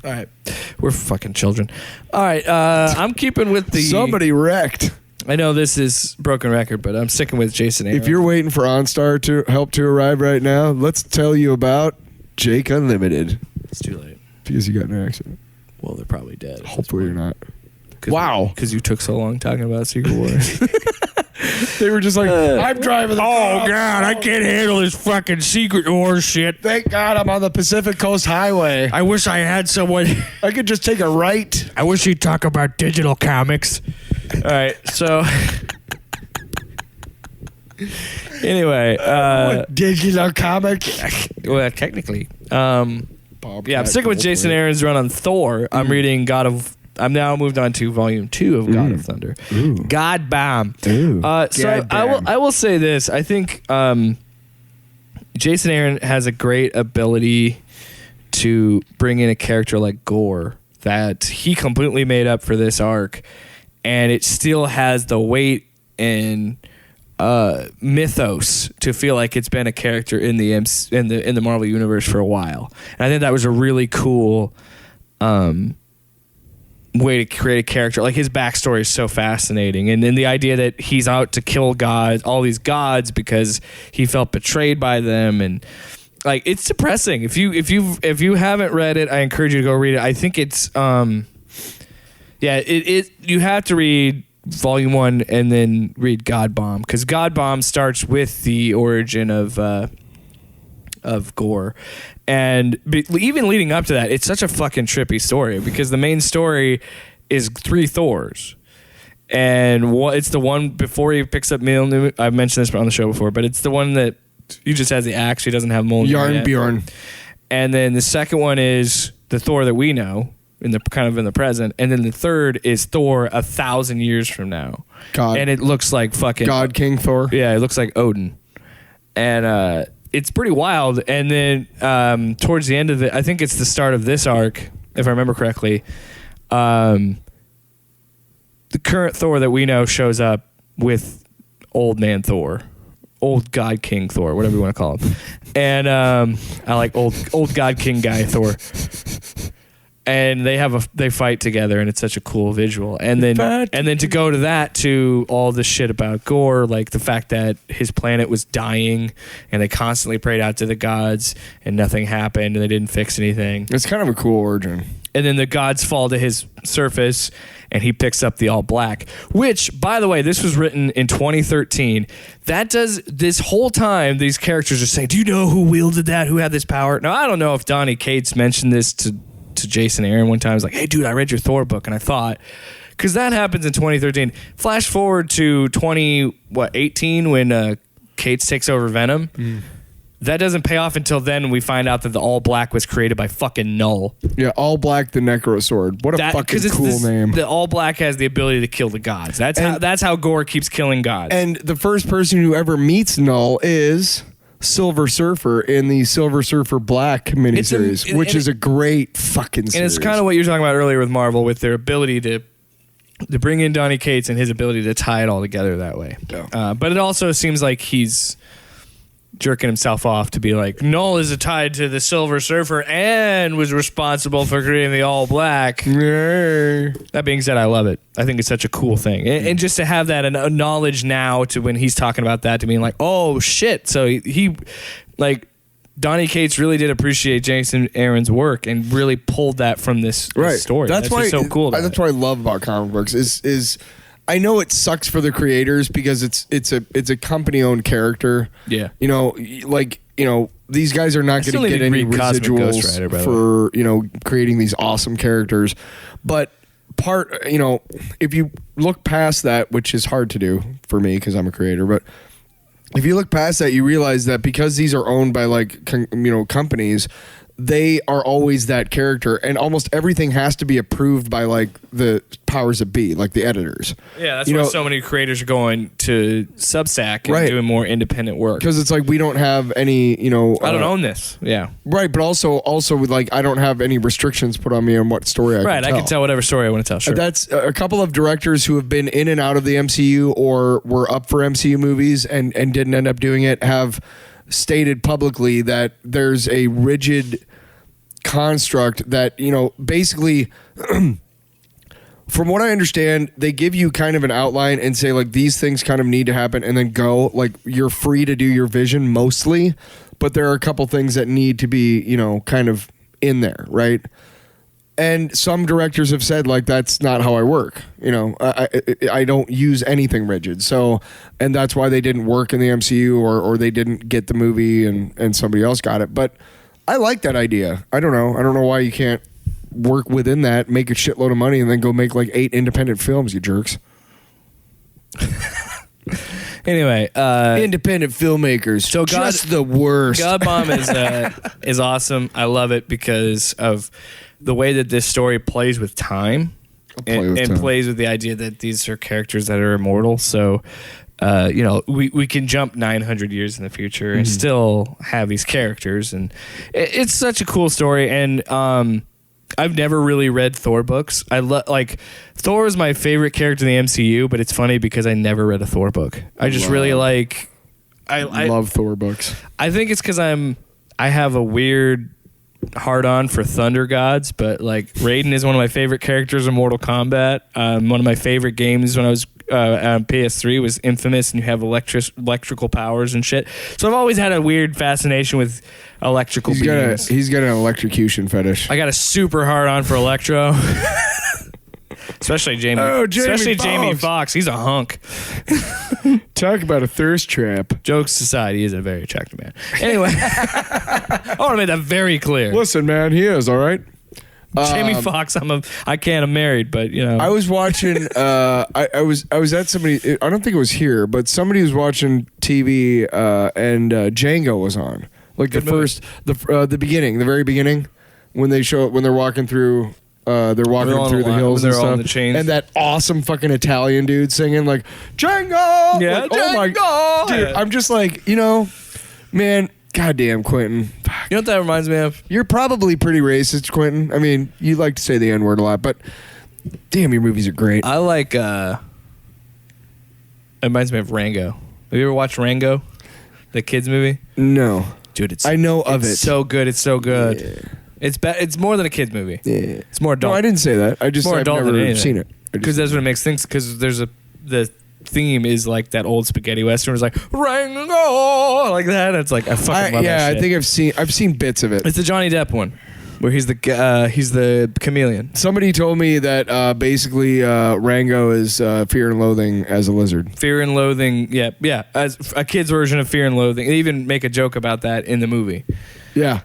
Speaker 1: All right. We're fucking children. All right. I'm keeping with the...
Speaker 2: Somebody wrecked.
Speaker 1: I know this is broken record, but I'm sticking with Jason Aaron.
Speaker 2: If you're waiting for OnStar to help to arrive right now, let's tell you about Jake Unlimited.
Speaker 1: It's too late.
Speaker 2: Because you got in an accident.
Speaker 1: Well, they're probably dead.
Speaker 2: Hopefully you're not.
Speaker 1: Wow. Because you took so long talking about Secret Wars.
Speaker 2: They were just like, I'm driving the car.
Speaker 1: Oh, God, I can't handle this fucking Secret Wars shit.
Speaker 2: Thank God I'm on the Pacific Coast Highway.
Speaker 1: I wish I had someone.
Speaker 2: I could just take a right.
Speaker 1: I wish you'd talk about digital comics. All right, so... Anyway.
Speaker 2: Digital comic.
Speaker 1: Well, technically. Yeah, I'm sticking with Jason Aaron's run on Thor. I'm reading I'm now moved on to volume 2 of God of Thunder. Godbomb. So I will say this. I think Jason Aaron has a great ability to bring in a character like Gore that he completely made up for this arc, and it still has the weight and mythos to feel like it's been a character in the Marvel universe for a while. And I think that was a really cool way to create a character. Like, his backstory is so fascinating, and then the idea that he's out to kill gods, all these gods, because he felt betrayed by them, and like, it's depressing. If you haven't read it, I encourage you to go read it. I think it's you have to read Volume 1 and then read Godbomb, because Godbomb starts with the origin of Gore, and even leading up to that, it's such a fucking trippy story, because the main story is 3 Thors, and it's the one before he picks up Mjolnir. I've mentioned this on the show before, but it's the one that he just has the axe. He doesn't have Mjolnir yet.
Speaker 2: Bjorn.
Speaker 1: And then the second one is the Thor that we know, in the present, and then the third is Thor 1,000 years from now.
Speaker 2: God.
Speaker 1: And it looks like fucking
Speaker 2: God King Thor.
Speaker 1: Yeah, it looks like Odin, and it's pretty wild. And then towards the end of I think it's the start of this arc, if I remember correctly. The current Thor that we know shows up with Old Man Thor, Old God King Thor, whatever you want to call him, and I like old God King guy Thor. And they fight together, and it's such a cool visual. And then to go to that, to all the shit about Gore, like the fact that his planet was dying, and they constantly prayed out to the gods, and nothing happened, and they didn't fix anything.
Speaker 2: It's kind of a cool origin.
Speaker 1: And then the gods fall to his surface, and he picks up the All Black. Which, by the way, this was written in 2013. That does this whole time. These characters are saying, "Do you know who wielded that? Who had this power?" Now, I don't know if Donny Cates mentioned this to Jason Aaron one time. I was like, "Hey, dude, I read your Thor book," and I thought, because that happens in 2013. Flash forward to 2018 when Cates takes over Venom. That doesn't pay off until then. We find out that the All Black was created by fucking Null.
Speaker 2: Yeah, All Black the Necro Sword. What a fucking cool name.
Speaker 1: The All Black has the ability to kill the gods. That's how Gore keeps killing gods.
Speaker 2: And the first person who ever meets Null is Silver Surfer in the Silver Surfer Black miniseries, which is a great fucking series.
Speaker 1: And it's kind of what you were talking about earlier with Marvel, with their ability to bring in Donny Cates and his ability to tie it all together that way.
Speaker 2: Yeah.
Speaker 1: But it also seems like he's jerking himself off to be like, Null is tied to the Silver Surfer and was responsible for creating the All Black. That being said, I love it. I think it's such a cool thing. And just to have that knowledge now to when he's talking about that, to being like, oh, shit. So he like, Donny Cates really did appreciate Jason Aaron's work and really pulled that from this story.
Speaker 2: That's why
Speaker 1: so cool.
Speaker 2: That's what I love about comic books is I know it sucks for the creators because it's a company owned character.
Speaker 1: Yeah.
Speaker 2: You know, like, you know, these guys are not going to get any residuals for, you know, creating these awesome characters. But you know, if you look past that, which is hard to do for me because I'm a creator, but if you look past that, you realize that because these are owned by like, you know, companies, they are always that character, and almost everything has to be approved by like the powers that be, like the editors.
Speaker 1: Yeah, that's why so many creators are going to Substack and doing more independent work.
Speaker 2: Because it's like we don't have any, you know,
Speaker 1: I don't own this. Yeah,
Speaker 2: right. But also with like I don't have any restrictions put on me on what story I can tell.
Speaker 1: I can tell whatever story I want to tell. Sure.
Speaker 2: That's a couple of directors who have been in and out of the MCU or were up for MCU movies and didn't end up doing it have stated publicly that there's a rigid construct that, you know, basically from what I understand, they give you kind of an outline and say like these things kind of need to happen and then go, like you're free to do your vision mostly, but there are a couple things that need to be, you know, kind of in there, right? And some directors have said like that's not how I work. You know, I don't use anything rigid. So, and that's why they didn't work in the MCU or they didn't get the movie and somebody else got it. But I like that idea. I don't know why you can't work within that, make a shitload of money, and then go make like 8 independent films, you jerks.
Speaker 1: Anyway,
Speaker 2: independent filmmakers, so just the worst.
Speaker 1: Godbomb is awesome. I love it because of the way that this story plays with time and plays with the idea that these are characters that are immortal. So, you know, we can jump 900 years in the future and still have these characters, and it's such a cool story. And I've never really read Thor books. Like Thor is my favorite character in the MCU, but it's funny because I never read a Thor book. I just really like. I
Speaker 2: love Thor books.
Speaker 1: I think it's because I have a weird hard on for thunder gods, but like Raiden is one of my favorite characters in Mortal Kombat. One of my favorite games when I was on PS3 was Infamous, and you have electrical powers and shit. So I've always had a weird fascination with electrical beings.
Speaker 2: He's got an electrocution fetish.
Speaker 1: I got a super hard on for Electro. Especially Jamie Foxx. He's a hunk.
Speaker 2: Talk about a thirst trap.
Speaker 1: Jokes aside, he is a very attractive man. Anyway, I want to make that very clear.
Speaker 2: Listen, man, he is all right.
Speaker 1: Jamie Foxx, I can't. I'm married, but you know.
Speaker 2: I was watching. I was at somebody. I don't think it was here, but somebody was watching TV, and Django was on. Like the very beginning, when they show when they're walking through. They're walking through the hills and stuff, and that awesome fucking Italian dude singing like Django.
Speaker 1: Yeah,
Speaker 2: like,
Speaker 1: Django.
Speaker 2: Oh my god, dude! I'm just like, you know, man. Goddamn, Quentin.
Speaker 1: You know what that reminds me of?
Speaker 2: You're probably pretty racist, Quentin. I mean, you like to say the N-word a lot, but damn, your movies are great.
Speaker 1: I like. It reminds me of Rango. Have you ever watched Rango, the kids movie?
Speaker 2: No,
Speaker 1: dude.
Speaker 2: I know of it.
Speaker 1: So good. It's so good.
Speaker 2: Yeah.
Speaker 1: It's more than a kids movie.
Speaker 2: Yeah,
Speaker 1: it's more adult.
Speaker 2: No, I didn't say that. I've never seen it
Speaker 1: because that's what it makes things. Because there's the theme is like that old spaghetti western. It's like Rango, like that. It's like I fucking love that shit.
Speaker 2: I think I've seen bits of it.
Speaker 1: It's the Johnny Depp one where he's the chameleon.
Speaker 2: Somebody told me that basically Rango is Fear and Loathing as a lizard.
Speaker 1: Fear and Loathing, yeah, as a kid's version of Fear and Loathing. They even make a joke about that in the movie.
Speaker 2: Yeah.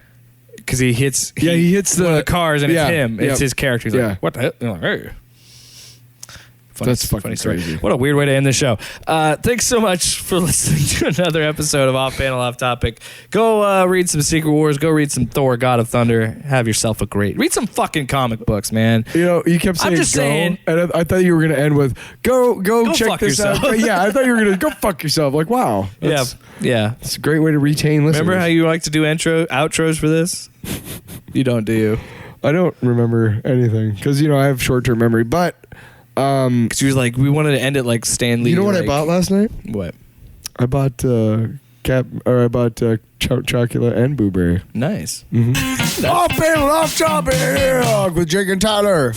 Speaker 1: Because he hits
Speaker 2: one
Speaker 1: of the cars and it's him. It's his character. He's
Speaker 2: like,
Speaker 1: what the hell? Like, hey.
Speaker 2: That's fucking crazy.
Speaker 1: What a weird way to end the show. Thanks so much for listening to another episode of Off Panel, Off Topic. Go read some Secret Wars. Go read some Thor, God of Thunder. Have yourself a great... Read some fucking comic books, man.
Speaker 2: You know, you kept saying
Speaker 1: I'm just
Speaker 2: go,
Speaker 1: saying,
Speaker 2: and I thought you were going to end with, go check
Speaker 1: fuck
Speaker 2: this
Speaker 1: yourself.
Speaker 2: out. Yeah, I thought you were going to go fuck yourself. Like, wow.
Speaker 1: Yeah.
Speaker 2: It's a great way to retain listeners.
Speaker 1: Remember how you like to do outros for this? You don't, do you?
Speaker 2: I don't remember anything because, you know, I have short-term memory, but...
Speaker 1: Because you was like, we wanted to end it like Stan Lee.
Speaker 2: You know what I bought last night?
Speaker 1: What?
Speaker 2: I bought Chocula and Booberry.
Speaker 1: Nice.
Speaker 2: Mm-hmm. Off Panel, Off Topic with Jake and Tyler.